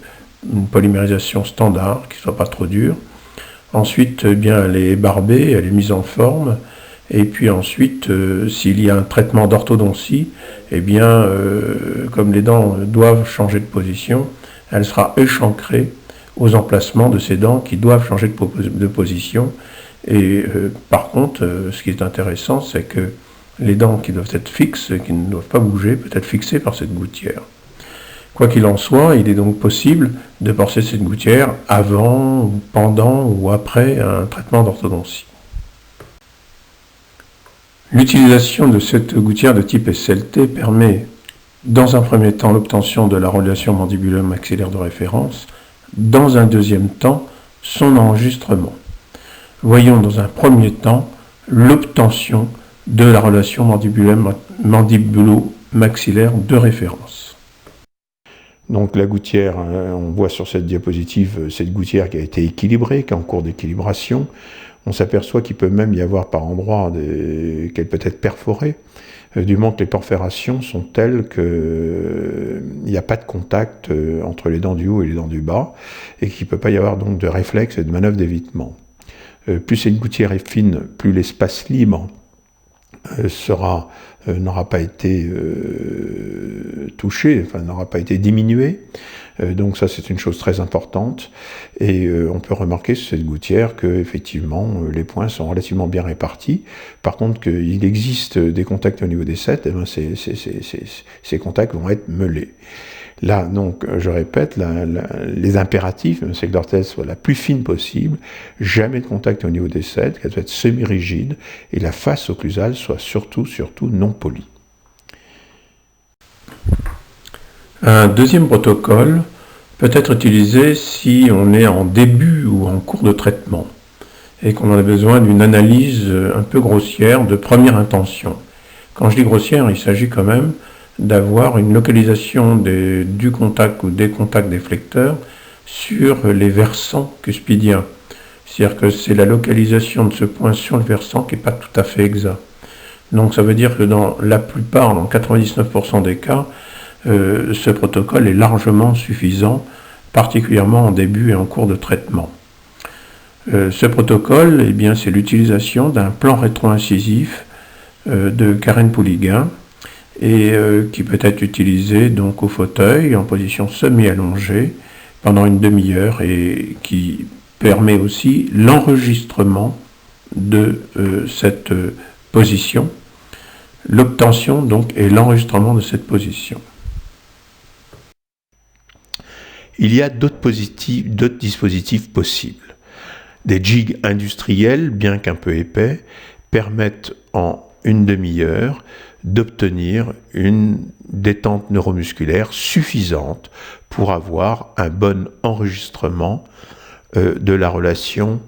polymérisation standard, qui ne soit pas trop dure. Ensuite, elle est barbée, elle est mise en forme, et puis ensuite, s'il y a un traitement d'orthodontie, comme les dents doivent changer de position, elle sera échancrée aux emplacements de ces dents qui doivent changer de position. Et par contre, ce qui est intéressant, c'est que les dents qui doivent être fixes, qui ne doivent pas bouger, peuvent être fixées par cette gouttière. Quoi qu'il en soit, il est donc possible de porter cette gouttière avant, ou pendant ou après un traitement d'orthodontie. L'utilisation de cette gouttière de type SLT permet, dans un premier temps, l'obtention de la relation mandibulo-maxillaire de référence, dans un deuxième temps, son enregistrement. Voyons dans un premier temps l'obtention de la relation mandibulo-maxillaire de référence. Donc la gouttière, on voit sur cette diapositive cette gouttière qui a été équilibrée, qui est en cours d'équilibration. On s'aperçoit qu'il peut même y avoir par endroits qu'elle peut être perforée, du moment que les perforations sont telles qu'il n'y a pas de contact entre les dents du haut et les dents du bas, et qu'il ne peut pas y avoir donc de réflexe et de manœuvre d'évitement. Plus une gouttière est fine, plus l'espace libre n'aura pas été touché, n'aura pas été diminué. Donc ça, c'est une chose très importante. Et on peut remarquer sur cette gouttière que effectivement les points sont relativement bien répartis. Par contre, qu'il existe des contacts au niveau des 7, ces contacts vont être meulés. Là, donc, je répète, les impératifs, c'est que l'orthèse soit la plus fine possible, jamais de contact au niveau des 7, qu'elle doit être semi-rigide, et la face occlusale soit surtout non polie. Un deuxième protocole peut être utilisé si on est en début ou en cours de traitement et qu'on a besoin d'une analyse un peu grossière de première intention. Quand je dis grossière, il s'agit quand même d'avoir une localisation du contact ou des contacts déflecteurs sur les versants cuspidiens. C'est-à-dire que c'est la localisation de ce point sur le versant qui n'est pas tout à fait exact. Donc ça veut dire que dans 99% des cas, ce protocole est largement suffisant, particulièrement en début et en cours de traitement. Ce protocole, c'est l'utilisation d'un plan rétro-incisif de Karen Pouliguen et qui peut être utilisé donc au fauteuil en position semi-allongée pendant une demi-heure et qui permet aussi l'enregistrement de cette position, l'obtention donc et l'enregistrement de cette position. Il y a d'autres dispositifs possibles. Des jigs industriels, bien qu'un peu épais, permettent en une demi-heure d'obtenir une détente neuromusculaire suffisante pour avoir un bon enregistrement de la relation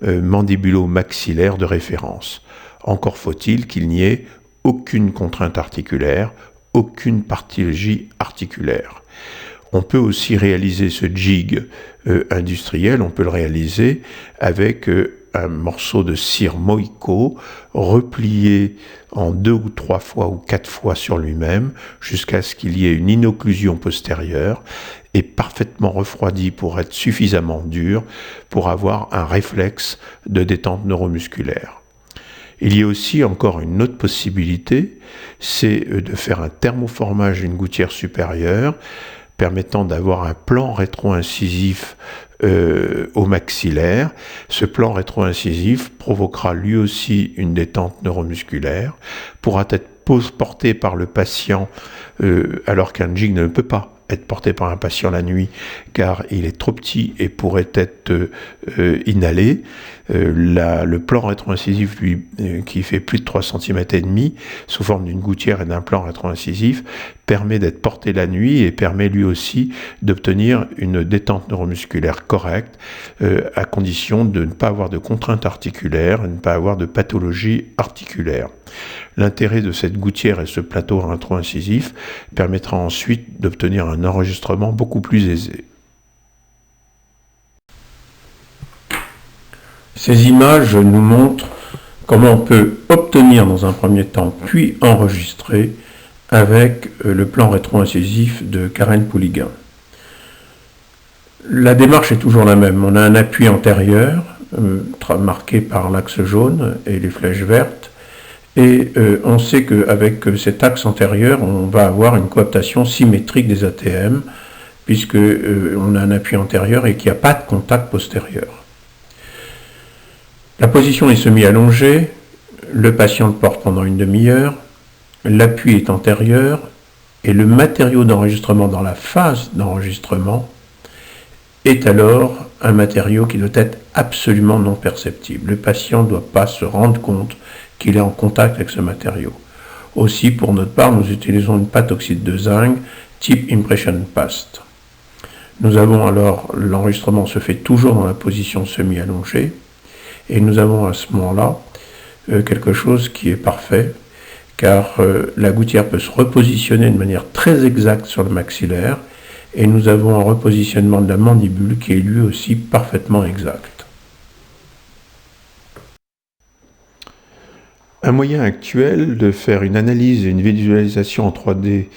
mandibulo-maxillaire de référence. Encore faut-il qu'il n'y ait aucune contrainte articulaire, aucune pathologie articulaire. On peut aussi réaliser ce jig industriel, on peut le réaliser avec un morceau de cire Moïco replié en 2 ou 3 fois ou 4 fois sur lui-même jusqu'à ce qu'il y ait une inocclusion postérieure et parfaitement refroidi pour être suffisamment dur pour avoir un réflexe de détente neuromusculaire. Il y a aussi encore une autre possibilité, c'est de faire un thermoformage d'une gouttière supérieure permettant d'avoir un plan rétro-incisif au maxillaire. Ce plan rétro-incisif provoquera lui aussi une détente neuromusculaire, pourra être porté par le patient alors qu'un jig ne peut pas être porté par un patient la nuit car il est trop petit et pourrait être inhalé. Le plan rétro-incisif, lui, qui fait plus de 3,5 cm sous forme d'une gouttière et d'un plan rétro-incisif, permet d'être porté la nuit et permet lui aussi d'obtenir une détente neuromusculaire correcte à condition de ne pas avoir de contrainte articulaire, de ne pas avoir de pathologie articulaire. L'intérêt de cette gouttière et ce plateau rétro-incisif permettra ensuite d'obtenir un enregistrement beaucoup plus aisé. Ces images nous montrent comment on peut obtenir dans un premier temps, puis enregistrer avec le plan rétro-incisif de Karen Pouligan. La démarche est toujours la même. On a un appui antérieur marqué par l'axe jaune et les flèches vertes. Et on sait qu'avec cet axe antérieur, on va avoir une coaptation symétrique des ATM, puisque on a un appui antérieur et qu'il n'y a pas de contact postérieur. La position est semi-allongée, le patient le porte pendant une demi-heure, l'appui est antérieur, et le matériau d'enregistrement dans la phase d'enregistrement est alors un matériau qui doit être absolument non perceptible. Le patient ne doit pas se rendre compte qu'il est en contact avec ce matériau. Aussi, pour notre part, nous utilisons une pâte oxyde de zinc type Impression Past. Nous avons alors, l'enregistrement se fait toujours dans la position semi-allongée, et nous avons à ce moment-là quelque chose qui est parfait, car la gouttière peut se repositionner de manière très exacte sur le maxillaire, et nous avons un repositionnement de la mandibule qui est lui aussi parfaitement exact. Un moyen actuel de faire une analyse et une visualisation en 3D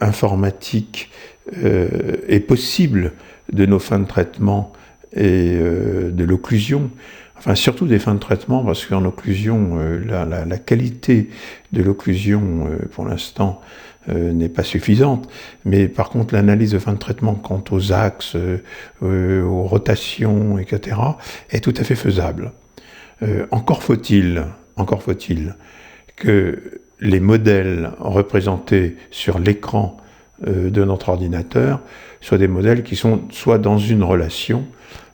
informatique est possible de nos fins de traitement et de l'occlusion, enfin surtout des fins de traitement, parce qu'en occlusion, la qualité de l'occlusion pour l'instant n'est pas suffisante, mais par contre l'analyse de fin de traitement quant aux axes, aux rotations, etc. est tout à fait faisable. Encore faut-il que les modèles représentés sur l'écran de notre ordinateur soient des modèles qui sont soit dans une relation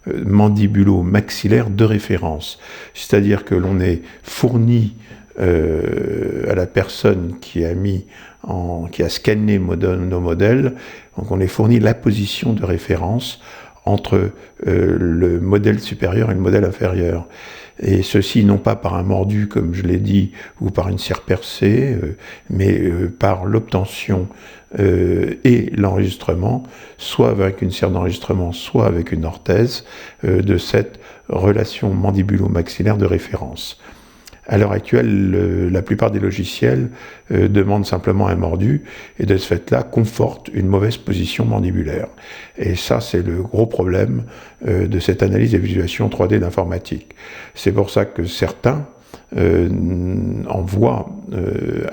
mandibulo-maxillaire de référence, c'est-à-dire que l'on ait fourni à la personne qui a scanné nos modèles, donc on ait fourni la position de référence entre le modèle supérieur et le modèle inférieur. Et ceci non pas par un mordu, comme je l'ai dit, ou par une cire percée, mais par l'obtention et l'enregistrement, soit avec une cire d'enregistrement, soit avec une orthèse, de cette relation mandibulo-maxillaire de référence. À l'heure actuelle, la plupart des logiciels demandent simplement un mordu et de ce fait-là confortent une mauvaise position mandibulaire. Et ça, c'est le gros problème de cette analyse et visualisation 3D d'informatique. C'est pour ça que certains envoient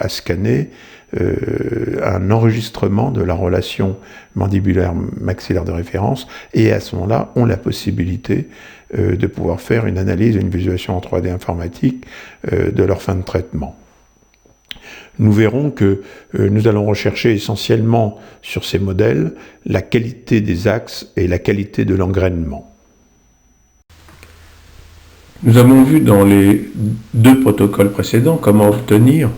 à scanner un enregistrement de la relation mandibulaire maxillaire de référence et à ce moment-là ont la possibilité de pouvoir faire une analyse et une visualisation en 3D informatique de leur fin de traitement. Nous verrons que nous allons rechercher essentiellement sur ces modèles la qualité des axes et la qualité de l'engrainement. Nous avons vu dans les 2 protocoles précédents comment obtenir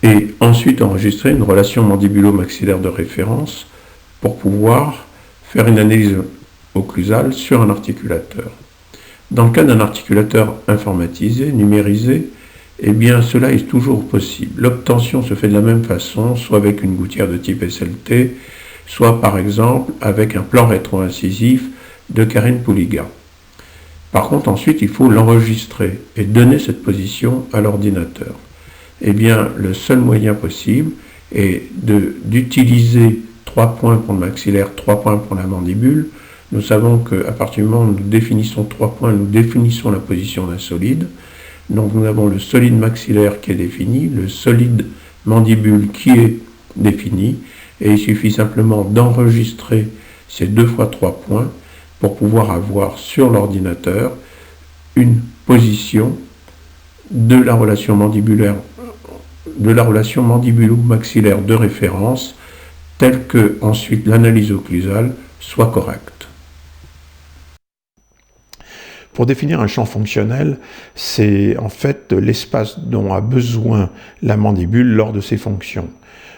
et ensuite enregistrer une relation mandibulo-maxillaire de référence pour pouvoir faire une analyse occlusale sur un articulateur. Dans le cas d'un articulateur informatisé, numérisé, Eh bien, cela est toujours possible. L'obtention se fait de la même façon, soit avec une gouttière de type SLT, soit par exemple avec un plan rétro-incisif de Karine Pouliga. Par contre, ensuite, il faut l'enregistrer et donner cette position à l'ordinateur. Eh bien, le seul moyen possible est d'utiliser 3 points pour le maxillaire, 3 points pour la mandibule. Nous savons qu'à partir du moment où nous définissons 3 points, nous définissons la position d'un solide. Donc nous avons le solide maxillaire qui est défini, le solide mandibule qui est défini, et il suffit simplement d'enregistrer ces 2 fois 3 points pour pouvoir avoir sur l'ordinateur une position de la relation mandibulaire, mandibulo-maxillaire de référence, telle que ensuite l'analyse occlusale soit correcte. Pour définir un champ fonctionnel, c'est en fait l'espace dont a besoin la mandibule lors de ses fonctions.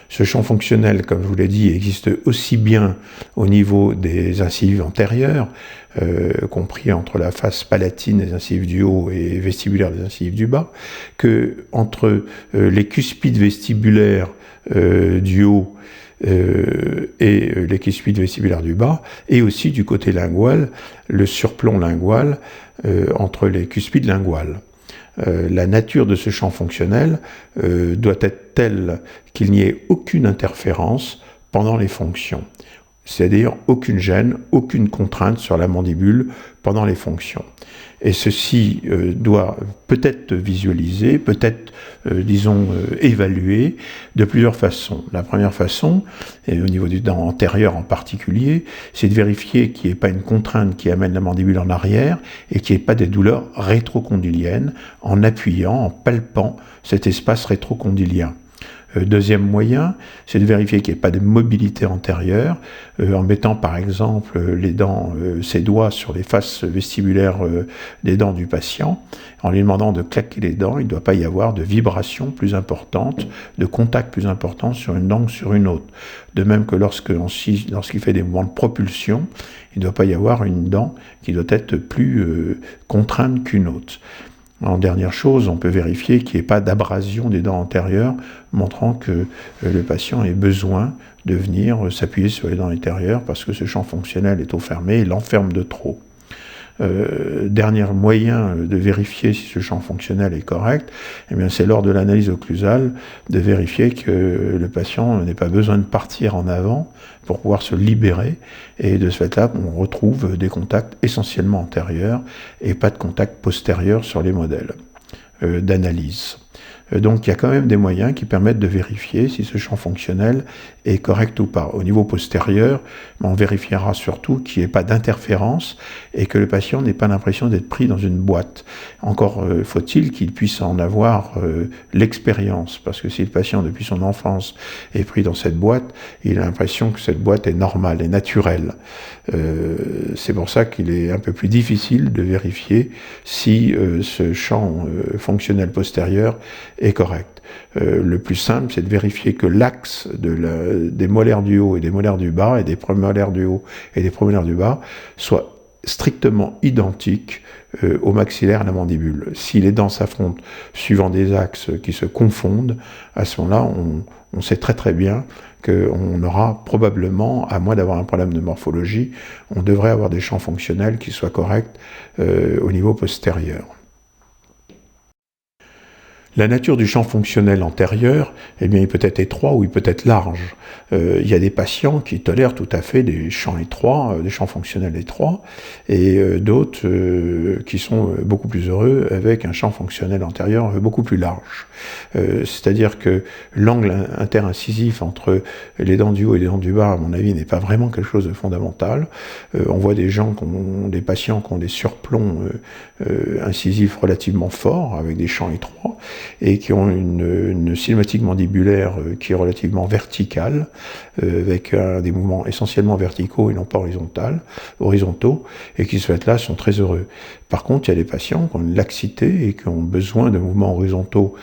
Ce champ fonctionnel, comme je vous l'ai dit, existe aussi bien au niveau des incisives antérieures, compris entre la face palatine des incisives du haut et vestibulaire des incisives du bas, que entre les cuspides vestibulaires du haut et les cuspides vestibulaires du bas, et aussi du côté lingual, le surplomb lingual entre les cuspides linguales. La nature de ce champ fonctionnel doit être telle qu'il n'y ait aucune interférence pendant les fonctions, c'est-à-dire aucune gêne, aucune contrainte sur la mandibule pendant les fonctions. Et ceci doit peut-être visualiser, peut-être, évaluer de plusieurs façons. La première façon, et au niveau du dent antérieur en particulier, c'est de vérifier qu'il n'y ait pas une contrainte qui amène la mandibule en arrière et qu'il n'y ait pas des douleurs rétrocondyliennes en appuyant, en palpant cet espace rétrocondylien. Deuxième moyen, c'est de vérifier qu'il n'y ait pas de mobilité antérieure, en mettant par exemple les dents, ses doigts sur les faces vestibulaires des dents du patient, en lui demandant de claquer les dents. Il ne doit pas y avoir de vibration plus importante, de contact plus important sur une dent que sur une autre. De même que lorsqu'il fait des mouvements de propulsion, il ne doit pas y avoir une dent qui doit être plus contrainte qu'une autre. En dernière chose, on peut vérifier qu'il n'y ait pas d'abrasion des dents antérieures, montrant que le patient ait besoin de venir s'appuyer sur les dents antérieures parce que ce champ fonctionnel est trop fermé et l'enferme de trop. Dernier moyen de vérifier si ce champ fonctionnel est correct, eh bien c'est lors de l'analyse occlusale de vérifier que le patient n'ait pas besoin de partir en avant pour pouvoir se libérer, et de ce fait-là, on retrouve des contacts essentiellement antérieurs et pas de contact postérieur sur les modèles d'analyse. Donc il y a quand même des moyens qui permettent de vérifier si ce champ fonctionnel est correct ou pas. Au niveau postérieur, on vérifiera surtout qu'il n'y ait pas d'interférence et que le patient n'ait pas l'impression d'être pris dans une boîte. Encore faut-il qu'il puisse en avoir l'expérience, parce que si le patient depuis son enfance est pris dans cette boîte, il a l'impression que cette boîte est normale et naturelle. C'est pour ça qu'il est un peu plus difficile de vérifier si ce champ fonctionnel postérieur est correct. Le plus simple, c'est de vérifier que l'axe des molaires du haut et des molaires du bas, et des prémolaires du haut et des prémolaires du bas, soit strictement identique au maxillaire et à la mandibule. Si les dents s'affrontent suivant des axes qui se confondent, à ce moment-là, on sait très très bien qu'on aura probablement, à moins d'avoir un problème de morphologie, on devrait avoir des champs fonctionnels qui soient corrects au niveau postérieur. La nature du champ fonctionnel antérieur, eh bien, il peut être étroit ou il peut être large. Il y a des patients qui tolèrent tout à fait des champs étroits, des champs fonctionnels étroits, et d'autres qui sont beaucoup plus heureux avec un champ fonctionnel antérieur beaucoup plus large. C'est-à-dire que l'angle interincisif entre les dents du haut et les dents du bas, à mon avis, n'est pas vraiment quelque chose de fondamental. On voit des patients qui ont des surplombs incisifs relativement forts, avec des champs étroits, et qui ont une cinématique mandibulaire qui est relativement verticale, avec des mouvements essentiellement verticaux et non pas horizontaux, et qui, ce fait-là, sont très heureux. Par contre, il y a des patients qui ont une laxité et qui ont besoin de mouvements horizontaux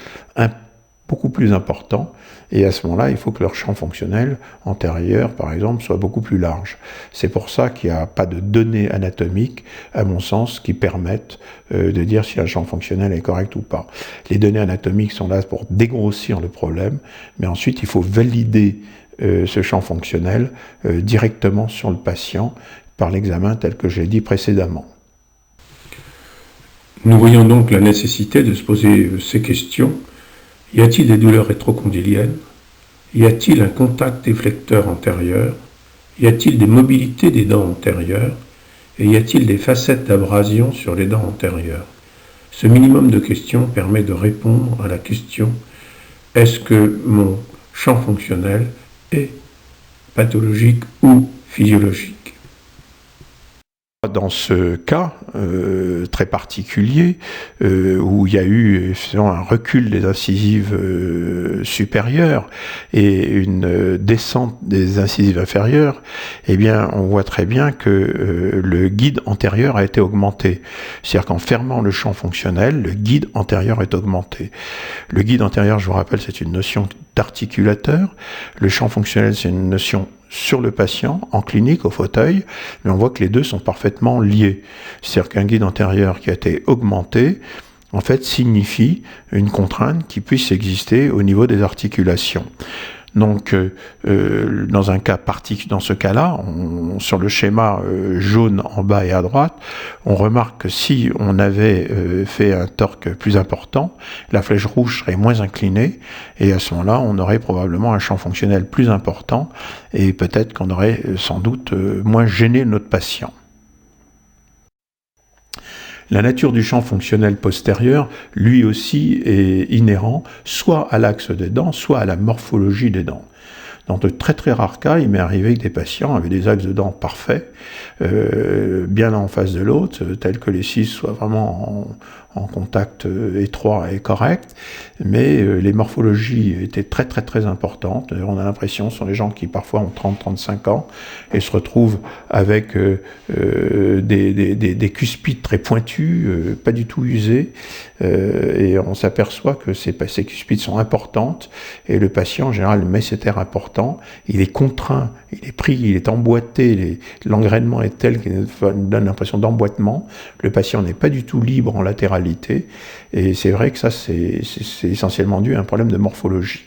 beaucoup plus important, et à ce moment-là, il faut que leur champ fonctionnel antérieur, par exemple, soit beaucoup plus large. C'est pour ça qu'il n'y a pas de données anatomiques, à mon sens, qui permettent de dire si un champ fonctionnel est correct ou pas. Les données anatomiques sont là pour dégrossir le problème, mais ensuite, il faut valider ce champ fonctionnel directement sur le patient par l'examen tel que j'ai dit précédemment. Nous voyons donc la nécessité de se poser ces questions. Y a-t-il des douleurs rétrocondyliennes? Y a-t-il un contact déflecteur antérieur? Y a-t-il des mobilités des dents antérieures? Et y a-t-il des facettes d'abrasion sur les dents antérieures? Ce minimum de questions permet de répondre à la question: est-ce que mon champ fonctionnel est pathologique ou physiologique? Dans ce cas très particulier, où il y a eu un recul des incisives supérieures et une descente des incisives inférieures, eh bien, on voit très bien que le guide antérieur a été augmenté. C'est-à-dire qu'en fermant le champ fonctionnel, le guide antérieur est augmenté. Le guide antérieur, je vous rappelle, c'est une notion d'articulateur. Le champ fonctionnel, c'est une notion sur le patient, en clinique, au fauteuil, mais on voit que les deux sont parfaitement liés. C'est-à-dire qu'un guide antérieur qui a été augmenté, en fait, signifie une contrainte qui puisse exister au niveau des articulations. Donc, dans ce cas-là, sur le schéma jaune en bas et à droite, on remarque que si on avait fait un torque plus important, la flèche rouge serait moins inclinée, et à ce moment-là, on aurait probablement un champ fonctionnel plus important, et peut-être qu'on aurait sans doute moins gêné notre patient. La nature du champ fonctionnel postérieur, lui aussi, est inhérent soit à l'axe des dents, soit à la morphologie des dents. Dans de très très rares cas, il m'est arrivé que des patients avaient des axes de dents parfaits, bien l'un en face de l'autre, tel que les 6 soient vraiment en contact étroit et correct, mais les morphologies étaient très très très importantes. On a l'impression, ce sont les gens qui parfois ont 30-35 ans et se retrouvent avec des cuspides très pointus, pas du tout usés, et on s'aperçoit que ces cuspides sont importantes, et le patient en général met cet air important, il est contraint, il est pris, il est emboîté, l'engrainement est tel qu'il nous donne l'impression d'emboîtement, le patient n'est pas du tout libre en latéralité, et c'est vrai que ça c'est essentiellement dû à un problème de morphologie.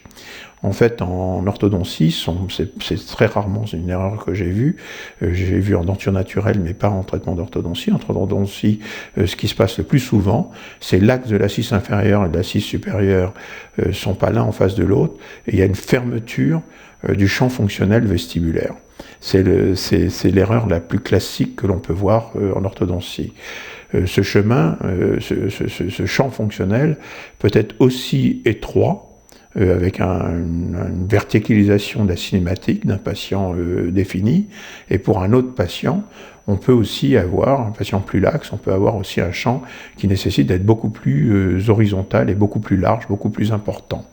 En fait, en orthodontie, c'est très rarement une erreur que j'ai vue en denture naturelle, mais pas en traitement d'orthodontie. En orthodontie, ce qui se passe le plus souvent, c'est l'axe de la cisse inférieure et de la cisse supérieure sont pas l'un en face de l'autre, et il y a une fermeture du champ fonctionnel vestibulaire. C'est l'erreur la plus classique que l'on peut voir en orthodontie. Ce chemin, ce champ fonctionnel peut être aussi étroit, avec une verticalisation de la cinématique d'un patient défini, et pour un autre patient, on peut aussi avoir, un patient plus laxe, on peut avoir aussi un champ qui nécessite d'être beaucoup plus horizontal et beaucoup plus large, beaucoup plus important.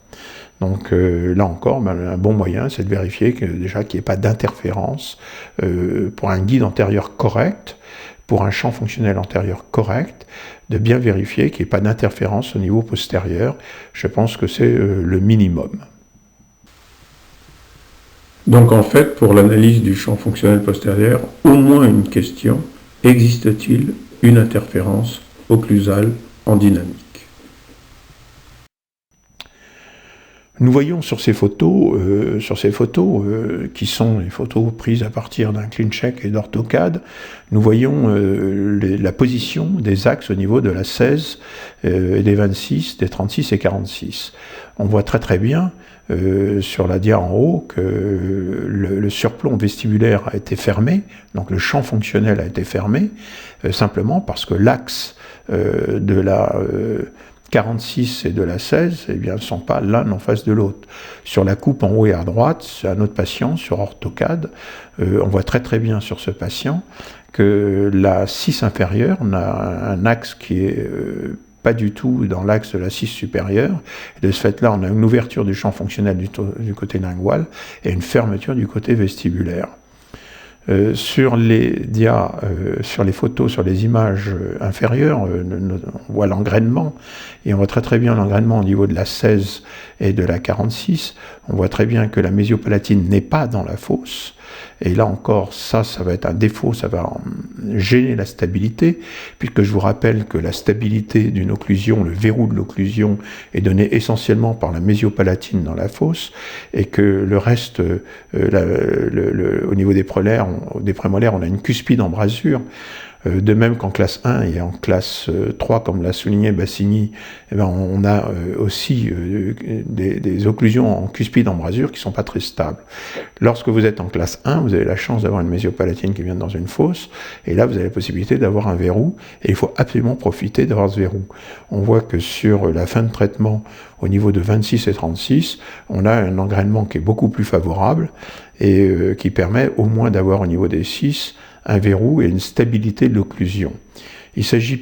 Donc là encore, un bon moyen, c'est de vérifier qu'il n'y ait pas d'interférence pour un guide antérieur correct, pour un champ fonctionnel antérieur correct, de bien vérifier qu'il n'y ait pas d'interférence au niveau postérieur. Je pense que c'est le minimum. Donc en fait, pour l'analyse du champ fonctionnel postérieur, au moins une question: existe-t-il une interférence occlusale en dynamique? Nous voyons sur ces photos, qui sont les photos prises à partir d'un CleanCheck et d'AutoCAD, nous voyons la position des axes au niveau de la 16 et des 26, des 36 et 46. On voit très très bien sur la dia en haut que le surplomb vestibulaire a été fermé, donc le champ fonctionnel a été fermé, simplement parce que l'axe de la 46 et de la 16, eh bien, ne sont pas l'un en face de l'autre. Sur la coupe en haut et à droite, c'est un autre patient, sur AutoCAD, on voit très très bien sur ce patient que la 6 inférieure a un axe qui est pas du tout dans l'axe de la 6 supérieure. Et de ce fait-là, on a une ouverture du champ fonctionnel du côté lingual et une fermeture du côté vestibulaire. Sur les sur les photos, sur les images inférieures, on voit l'engrainement, et on voit très très bien l'engrainement au niveau de la 16 et de la 46. On voit très bien que la mésiopalatine n'est pas dans la fosse, et là encore, ça va être un défaut, ça va gêner la stabilité, puisque je vous rappelle que la stabilité d'une occlusion, le verrou de l'occlusion, est donné essentiellement par la mésiopalatine dans la fosse, et que le reste, au niveau des prémolaires, on a une cuspide embrasure. De même qu'en classe 1 et en classe 3, comme l'a souligné Bassini, on a aussi des occlusions en cuspide embrasure qui ne sont pas très stables. Lorsque vous êtes en classe 1, vous avez la chance d'avoir une mésiopalatine qui vient dans une fosse, et là vous avez la possibilité d'avoir un verrou, et il faut absolument profiter d'avoir ce verrou. On voit que sur la fin de traitement, au niveau de 26 et 36, on a un engrainement qui est beaucoup plus favorable, et qui permet au moins d'avoir au niveau des 6, un verrou et une stabilité de l'occlusion. Il ne s'agit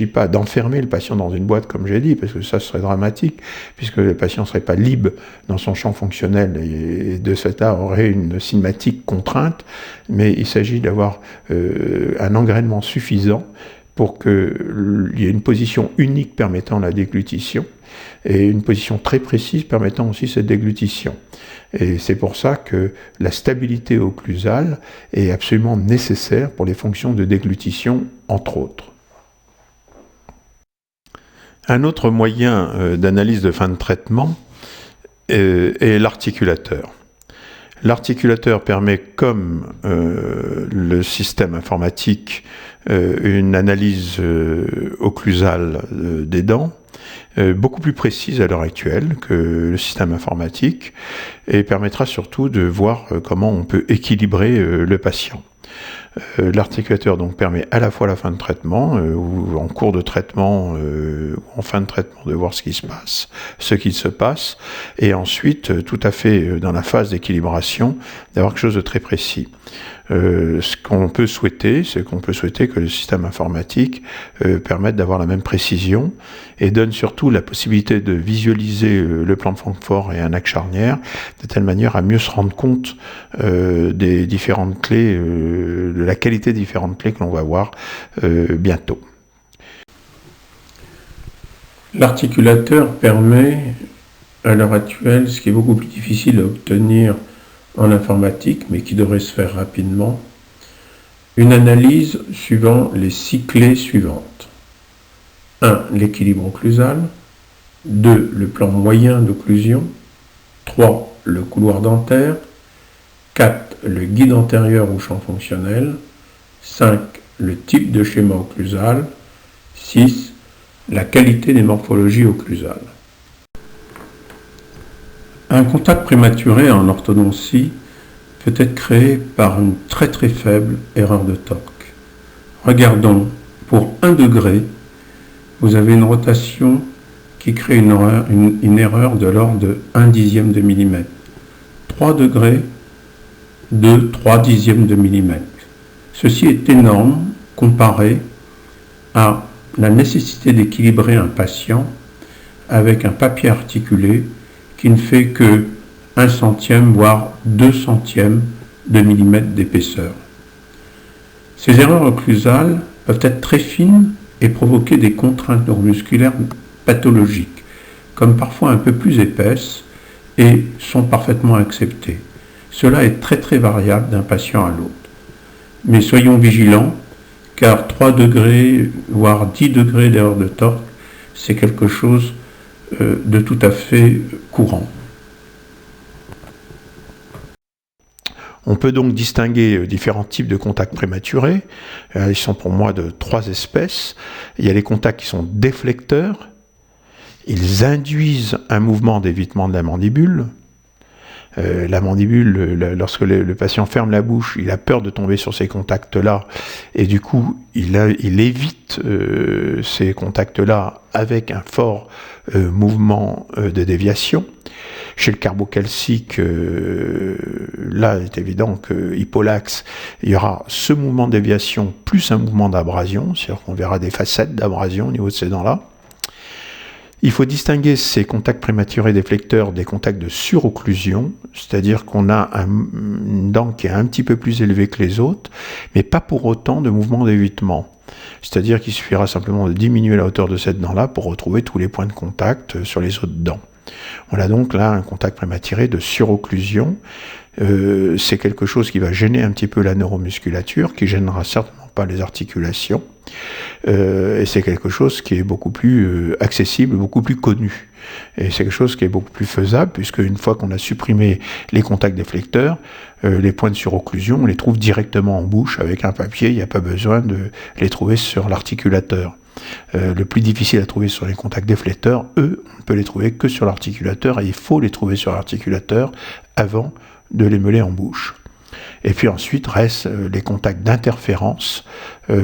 pas d'enfermer le patient dans une boîte, comme j'ai dit, parce que ça serait dramatique, puisque le patient ne serait pas libre dans son champ fonctionnel et de ce fait-là aurait une cinématique contrainte, mais il s'agit d'avoir un engrainement suffisant pour qu'il y ait une position unique permettant la déglutition et une position très précise permettant aussi cette déglutition. Et c'est pour ça que la stabilité occlusale est absolument nécessaire pour les fonctions de déglutition, entre autres. Un autre moyen d'analyse de fin de traitement est l'articulateur. L'articulateur permet, comme le système informatique, une analyse occlusale des dents, beaucoup plus précise à l'heure actuelle que le système informatique, et permettra surtout de voir comment on peut équilibrer le patient. L'articulateur donc permet à la fois la fin de traitement, ou en cours de traitement, ou en fin de traitement, de voir ce qui se passe, et ensuite, tout à fait dans la phase d'équilibration, d'avoir quelque chose de très précis. Ce qu'on peut souhaiter, c'est que le système informatique permette d'avoir la même précision et donne surtout la possibilité de visualiser le plan de Francfort et un axe charnière de telle manière à mieux se rendre compte des différentes clés, de la qualité des différentes clés que l'on va voir bientôt. L'articulateur permet, à l'heure actuelle, ce qui est beaucoup plus difficile à obtenir en informatique, mais qui devrait se faire rapidement, une analyse suivant les 6 clés suivantes. 1. L'équilibre occlusal. 2. Le plan moyen d'occlusion. 3. Le couloir dentaire. 4. Le guide antérieur au champ fonctionnel. 5. Le type de schéma occlusal. 6. La qualité des morphologies occlusales. Un contact prématuré en orthodontie peut être créé par une très très faible erreur de torque. Regardons, pour 1 degré, vous avez une rotation qui crée une erreur de l'ordre de 1/10 de millimètre. 3 degrés, 2/3 dixièmes de millimètre. Ceci est énorme comparé à la nécessité d'équilibrer un patient avec un papier articulé qui ne fait que 1 centième, voire 2 centièmes de millimètre d'épaisseur. Ces erreurs occlusales peuvent être très fines et provoquer des contraintes neuromusculaires pathologiques, comme parfois un peu plus épaisses, et sont parfaitement acceptées. Cela est très très variable d'un patient à l'autre. Mais soyons vigilants, car 3 degrés, voire 10 degrés d'erreur de torque, c'est quelque chose de tout à fait courant. On peut donc distinguer différents types de contacts prématurés. Ils sont pour moi de 3 espèces. Il y a les contacts qui sont déflecteurs. Ils induisent un mouvement d'évitement de la mandibule. La mandibule, lorsque le patient ferme la bouche, il a peur de tomber sur ces contacts-là, et du coup, il évite ces contacts-là avec un fort mouvement de déviation. Chez le carbocalcique, là, il est évident que hypolaxe, il y aura ce mouvement de déviation plus un mouvement d'abrasion, c'est-à-dire qu'on verra des facettes d'abrasion au niveau de ces dents-là. Il faut distinguer ces contacts prématurés déflecteurs des contacts de surocclusion, c'est-à-dire qu'on a une dent qui est un petit peu plus élevée que les autres, mais pas pour autant de mouvement d'évitement. C'est-à-dire qu'il suffira simplement de diminuer la hauteur de cette dent-là pour retrouver tous les points de contact sur les autres dents. On a donc là un contact prématuré de surocclusion. C'est quelque chose qui va gêner un petit peu la neuromusculature, qui gênera certainement pas les articulations. Et c'est quelque chose qui est beaucoup plus accessible, beaucoup plus connu. Et c'est quelque chose qui est beaucoup plus faisable, puisque une fois qu'on a supprimé les contacts déflecteurs, les points de surocclusion, on les trouve directement en bouche avec un papier, il n'y a pas besoin de les trouver sur l'articulateur. Le plus difficile à trouver sur les contacts déflecteurs, eux, on ne peut les trouver que sur l'articulateur, et il faut les trouver sur l'articulateur avant de les meuler en bouche. Et puis ensuite restent les contacts d'interférence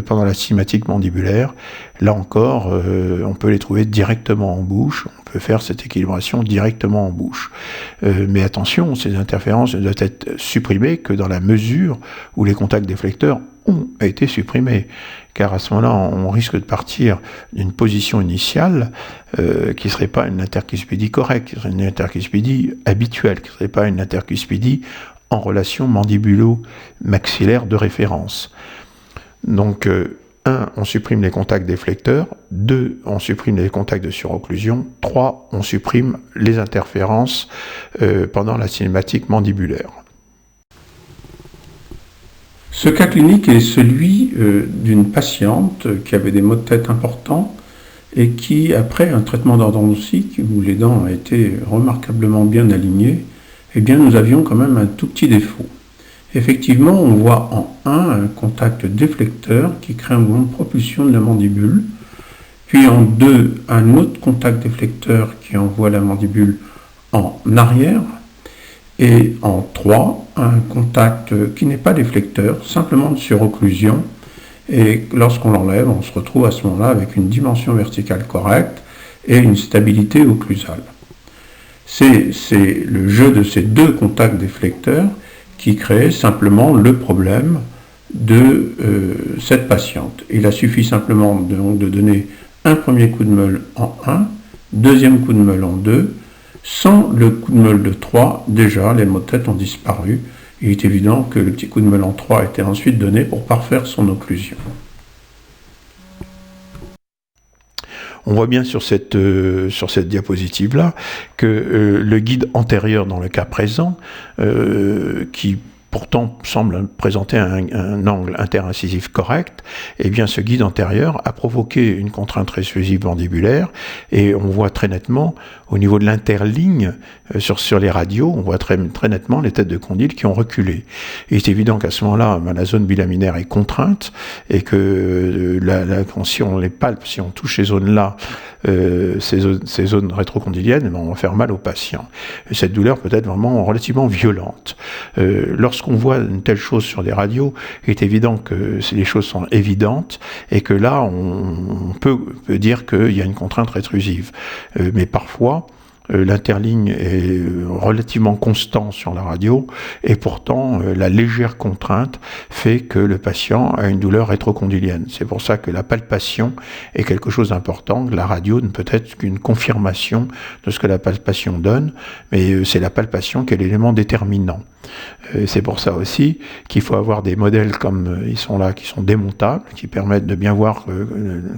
pendant la cinématique mandibulaire. Là encore, on peut les trouver directement en bouche, on peut faire cette équilibration directement en bouche. Mais attention, ces interférences ne doivent être supprimées que dans la mesure où les contacts déflecteurs ont été supprimés, car à ce moment-là, on risque de partir d'une position initiale qui ne serait pas une intercuspidie correcte, qui serait une intercuspidie habituelle, qui ne serait pas une intercuspidie en relation mandibulo-maxillaire de référence. Donc, 1, on supprime les contacts déflecteurs, 2, on supprime les contacts de surocclusion, 3, on supprime les interférences pendant la cinématique mandibulaire. Ce cas clinique est celui d'une patiente qui avait des maux de tête importants et qui, après un traitement d'orthodontie où les dents ont été remarquablement bien alignées, eh bien nous avions quand même un tout petit défaut. Effectivement, on voit en 1 un contact déflecteur qui crée un mouvement de propulsion de la mandibule, puis en 2 un autre contact déflecteur qui envoie la mandibule en arrière, et en 3 un contact qui n'est pas déflecteur, simplement de surocclusion, et lorsqu'on l'enlève, on se retrouve à ce moment-là avec une dimension verticale correcte et une stabilité occlusale. C'est le jeu de ces 2 contacts déflecteurs qui crée simplement le problème de cette patiente. Il a suffi simplement de donner un premier coup de meule en 1, deuxième coup de meule en 2. Sans le coup de meule de 3, déjà les maux de tête ont disparu. Il est évident que le petit coup de meule en 3 a été ensuite donné pour parfaire son occlusion. On voit bien sur cette diapositive-là que le guide antérieur dans le cas présent, qui pourtant semble présenter un angle interincisif correct, eh bien ce guide antérieur a provoqué une contrainte rétrusive mandibulaire, et on voit très nettement au niveau de l'interligne sur les radios, on voit très nettement les têtes de condyles qui ont reculé. Et c'est évident qu'à ce moment-là, la zone bilaminaire est contrainte, et que si on les palpe, si on touche ces zones-là, ces zones rétrocondyliennes, on va faire mal au patient. Et cette douleur peut être vraiment relativement violente. Lorsqu'on voit une telle chose sur des radios, il est évident que les choses sont évidentes, et que là, on peut dire qu'il y a une contrainte rétrusive. Mais parfois, l'interligne est relativement constant sur la radio, et pourtant la légère contrainte fait que le patient a une douleur rétrocondylienne. C'est pour ça que la palpation est quelque chose d'important. La radio ne peut être qu'une confirmation de ce que la palpation donne, mais c'est la palpation qui est l'élément déterminant. C'est pour ça aussi qu'il faut avoir des modèles comme ils sont là, qui sont démontables, qui permettent de bien voir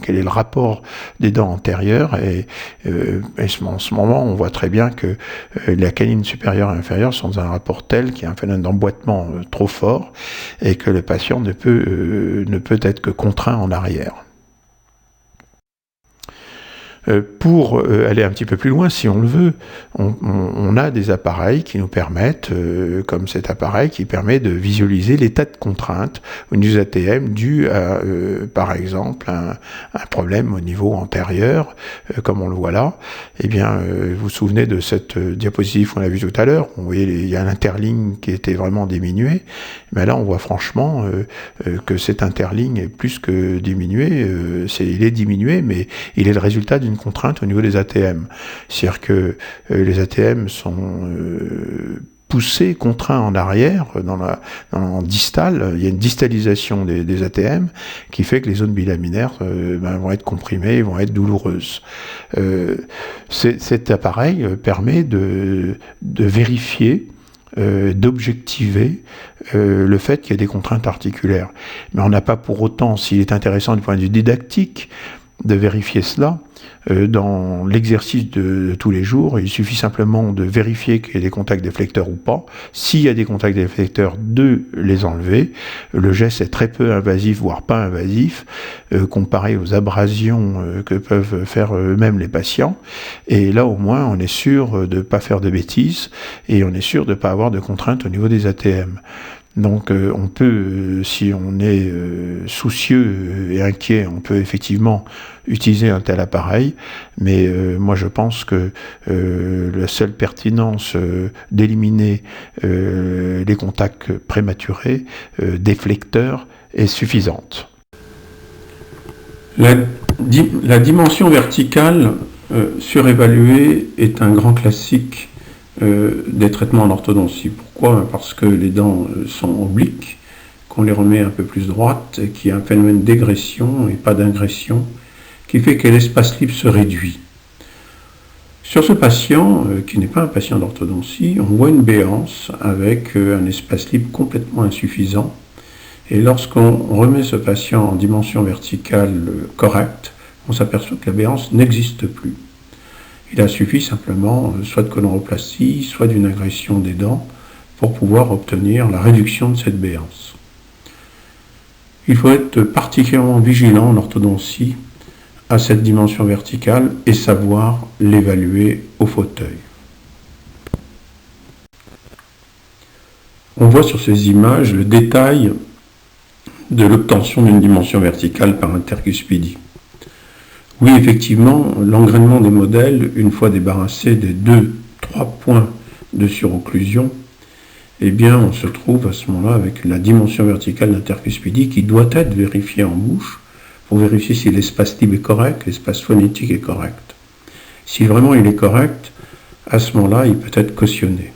quel est le rapport des dents antérieures, et en ce moment on voit très bien que la canine supérieure et inférieure sont dans un rapport tel qu'il y a un phénomène d'emboîtement trop fort, et que le patient ne peut être que contraint en arrière. Pour aller un petit peu plus loin, si on le veut, on a des appareils qui nous permettent, comme cet appareil qui permet de visualiser l'état de contrainte au niveau des ATM dû à, par exemple, un problème au niveau antérieur, comme on le voit là. Eh bien, vous vous souvenez de cette diapositive qu'on a vue tout à l'heure. Vous voyez, il y a l'interligne qui était vraiment diminuée. Mais là, on voit franchement que cette interligne est plus que diminuée. Il est diminué, mais il est le résultat d'une contrainte au niveau des ATM. C'est-à-dire que les ATM sont poussé, contraint en arrière, en distal. Il y a une distalisation des ATM qui fait que les zones bilaminaires vont être comprimées, vont être douloureuses. Cet appareil permet de vérifier, d'objectiver le fait qu'il y a des contraintes articulaires. Mais on n'a pas pour autant, s'il est intéressant du point de vue didactique, de vérifier cela. Dans l'exercice de tous les jours, il suffit simplement de vérifier qu'il y a des contacts déflecteurs ou pas. S'il y a des contacts déflecteurs, de les enlever. Le geste est très peu invasif, voire pas invasif, comparé aux abrasions que peuvent faire eux-mêmes les patients. Et là, au moins, on est sûr de ne pas faire de bêtises et on est sûr de ne pas avoir de contraintes au niveau des ATM. Donc on peut, si on est soucieux et inquiet, on peut effectivement utiliser un tel appareil, mais moi je pense que la seule pertinence d'éliminer les contacts prématurés, déflecteurs, est suffisante. La dimension verticale surévaluée est un grand classique des traitements en orthodontie. Pourquoi ? Parce que les dents sont obliques, qu'on les remet un peu plus droites, et qu'il y a un phénomène d'égression et pas d'ingression, qui fait que l'espace libre se réduit. Sur ce patient, qui n'est pas un patient d'orthodontie, on voit une béance avec un espace libre complètement insuffisant. Et lorsqu'on remet ce patient en dimension verticale correcte, on s'aperçoit que la béance n'existe plus. Il a suffi simplement soit de coloroplastie, soit d'une agression des dents pour pouvoir obtenir la réduction de cette béance. Il faut être particulièrement vigilant en orthodontie à cette dimension verticale et savoir l'évaluer au fauteuil. On voit sur ces images le détail de l'obtention d'une dimension verticale par intercuspidie. Oui, effectivement, l'engrainement des modèles, une fois débarrassé des 2-3 points de surocclusion, eh bien, on se trouve à ce moment-là avec la dimension verticale d'intercuspidie qui doit être vérifiée en bouche pour vérifier si l'espace libre est correct, l'espace phonétique est correct. Si vraiment il est correct, à ce moment-là, il peut être cautionné.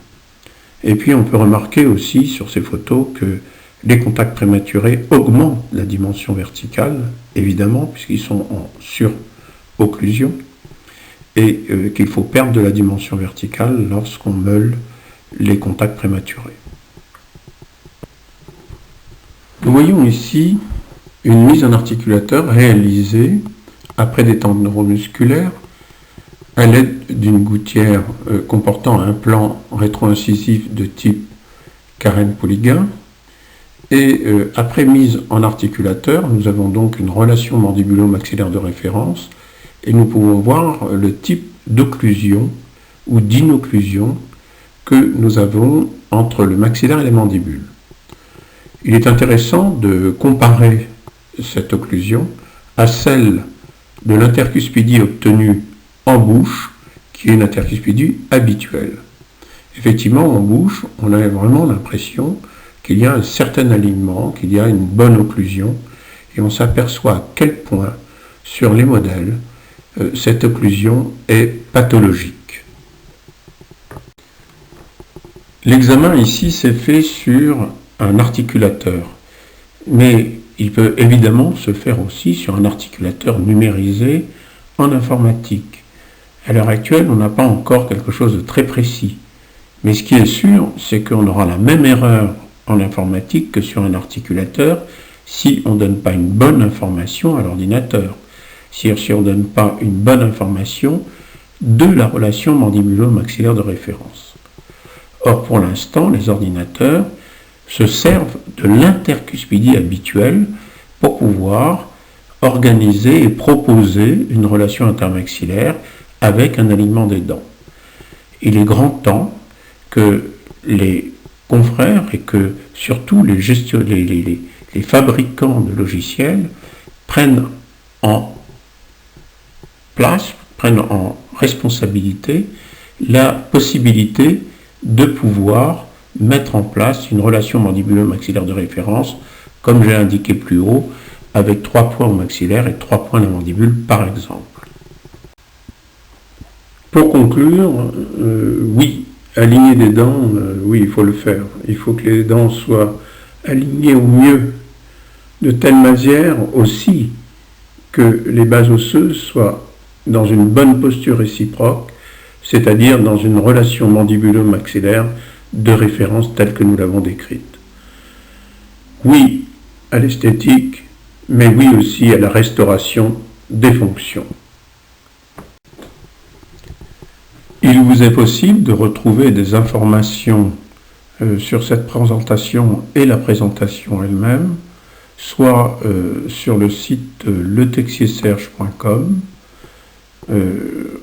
Et puis, on peut remarquer aussi sur ces photos que les contacts prématurés augmentent la dimension verticale, évidemment, puisqu'ils sont en surocclusion, et qu'il faut perdre de la dimension verticale lorsqu'on meule les contacts prématurés. Nous voyons ici une mise en articulateur réalisée après des tendons neuromusculaires à l'aide d'une gouttière comportant un plan rétro-incisif de type carène polygain. Et après mise en articulateur, nous avons donc une relation mandibulo-maxillaire de référence et nous pouvons voir le type d'occlusion ou d'inocclusion que nous avons entre le maxillaire et les mandibules. Il est intéressant de comparer cette occlusion à celle de l'intercuspidie obtenue en bouche, qui est une intercuspidie habituelle. Effectivement, en bouche, on a vraiment l'impression qu'il y a un certain alignement, qu'il y a une bonne occlusion, et on s'aperçoit à quel point, sur les modèles, cette occlusion est pathologique. L'examen ici s'est fait sur un articulateur, mais il peut évidemment se faire aussi sur un articulateur numérisé en informatique. À l'heure actuelle, on n'a pas encore quelque chose de très précis, mais ce qui est sûr, c'est qu'on aura la même erreur en informatique que sur un articulateur si on ne donne pas une bonne information à l'ordinateur, si on ne donne pas une bonne information de la relation mandibulo-maxillaire de référence. Or, pour l'instant, les ordinateurs se servent de l'intercuspidie habituelle pour pouvoir organiser et proposer une relation intermaxillaire avec un alignement des dents. Il est grand temps que les confrères et que surtout les fabricants de logiciels prennent en place, prennent en responsabilité la possibilité de pouvoir mettre en place une relation mandibulo-maxillaire de référence, comme j'ai indiqué plus haut, avec 3 points au maxillaire et 3 points à la mandibule, par exemple. Pour conclure, oui, Aligner des dents, oui, il faut le faire. Il faut que les dents soient alignées au mieux, de telle manière aussi que les bases osseuses soient dans une bonne posture réciproque, c'est-à-dire dans une relation mandibulo-maxillaire de référence telle que nous l'avons décrite. Oui à l'esthétique, mais oui aussi à la restauration des fonctions. Il vous est possible de retrouver des informations sur cette présentation et la présentation elle-même, soit sur le site letexierserge.com,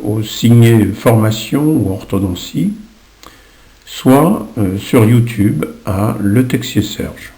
au signé formation ou orthodontie, soit sur YouTube à Le Texier Serge.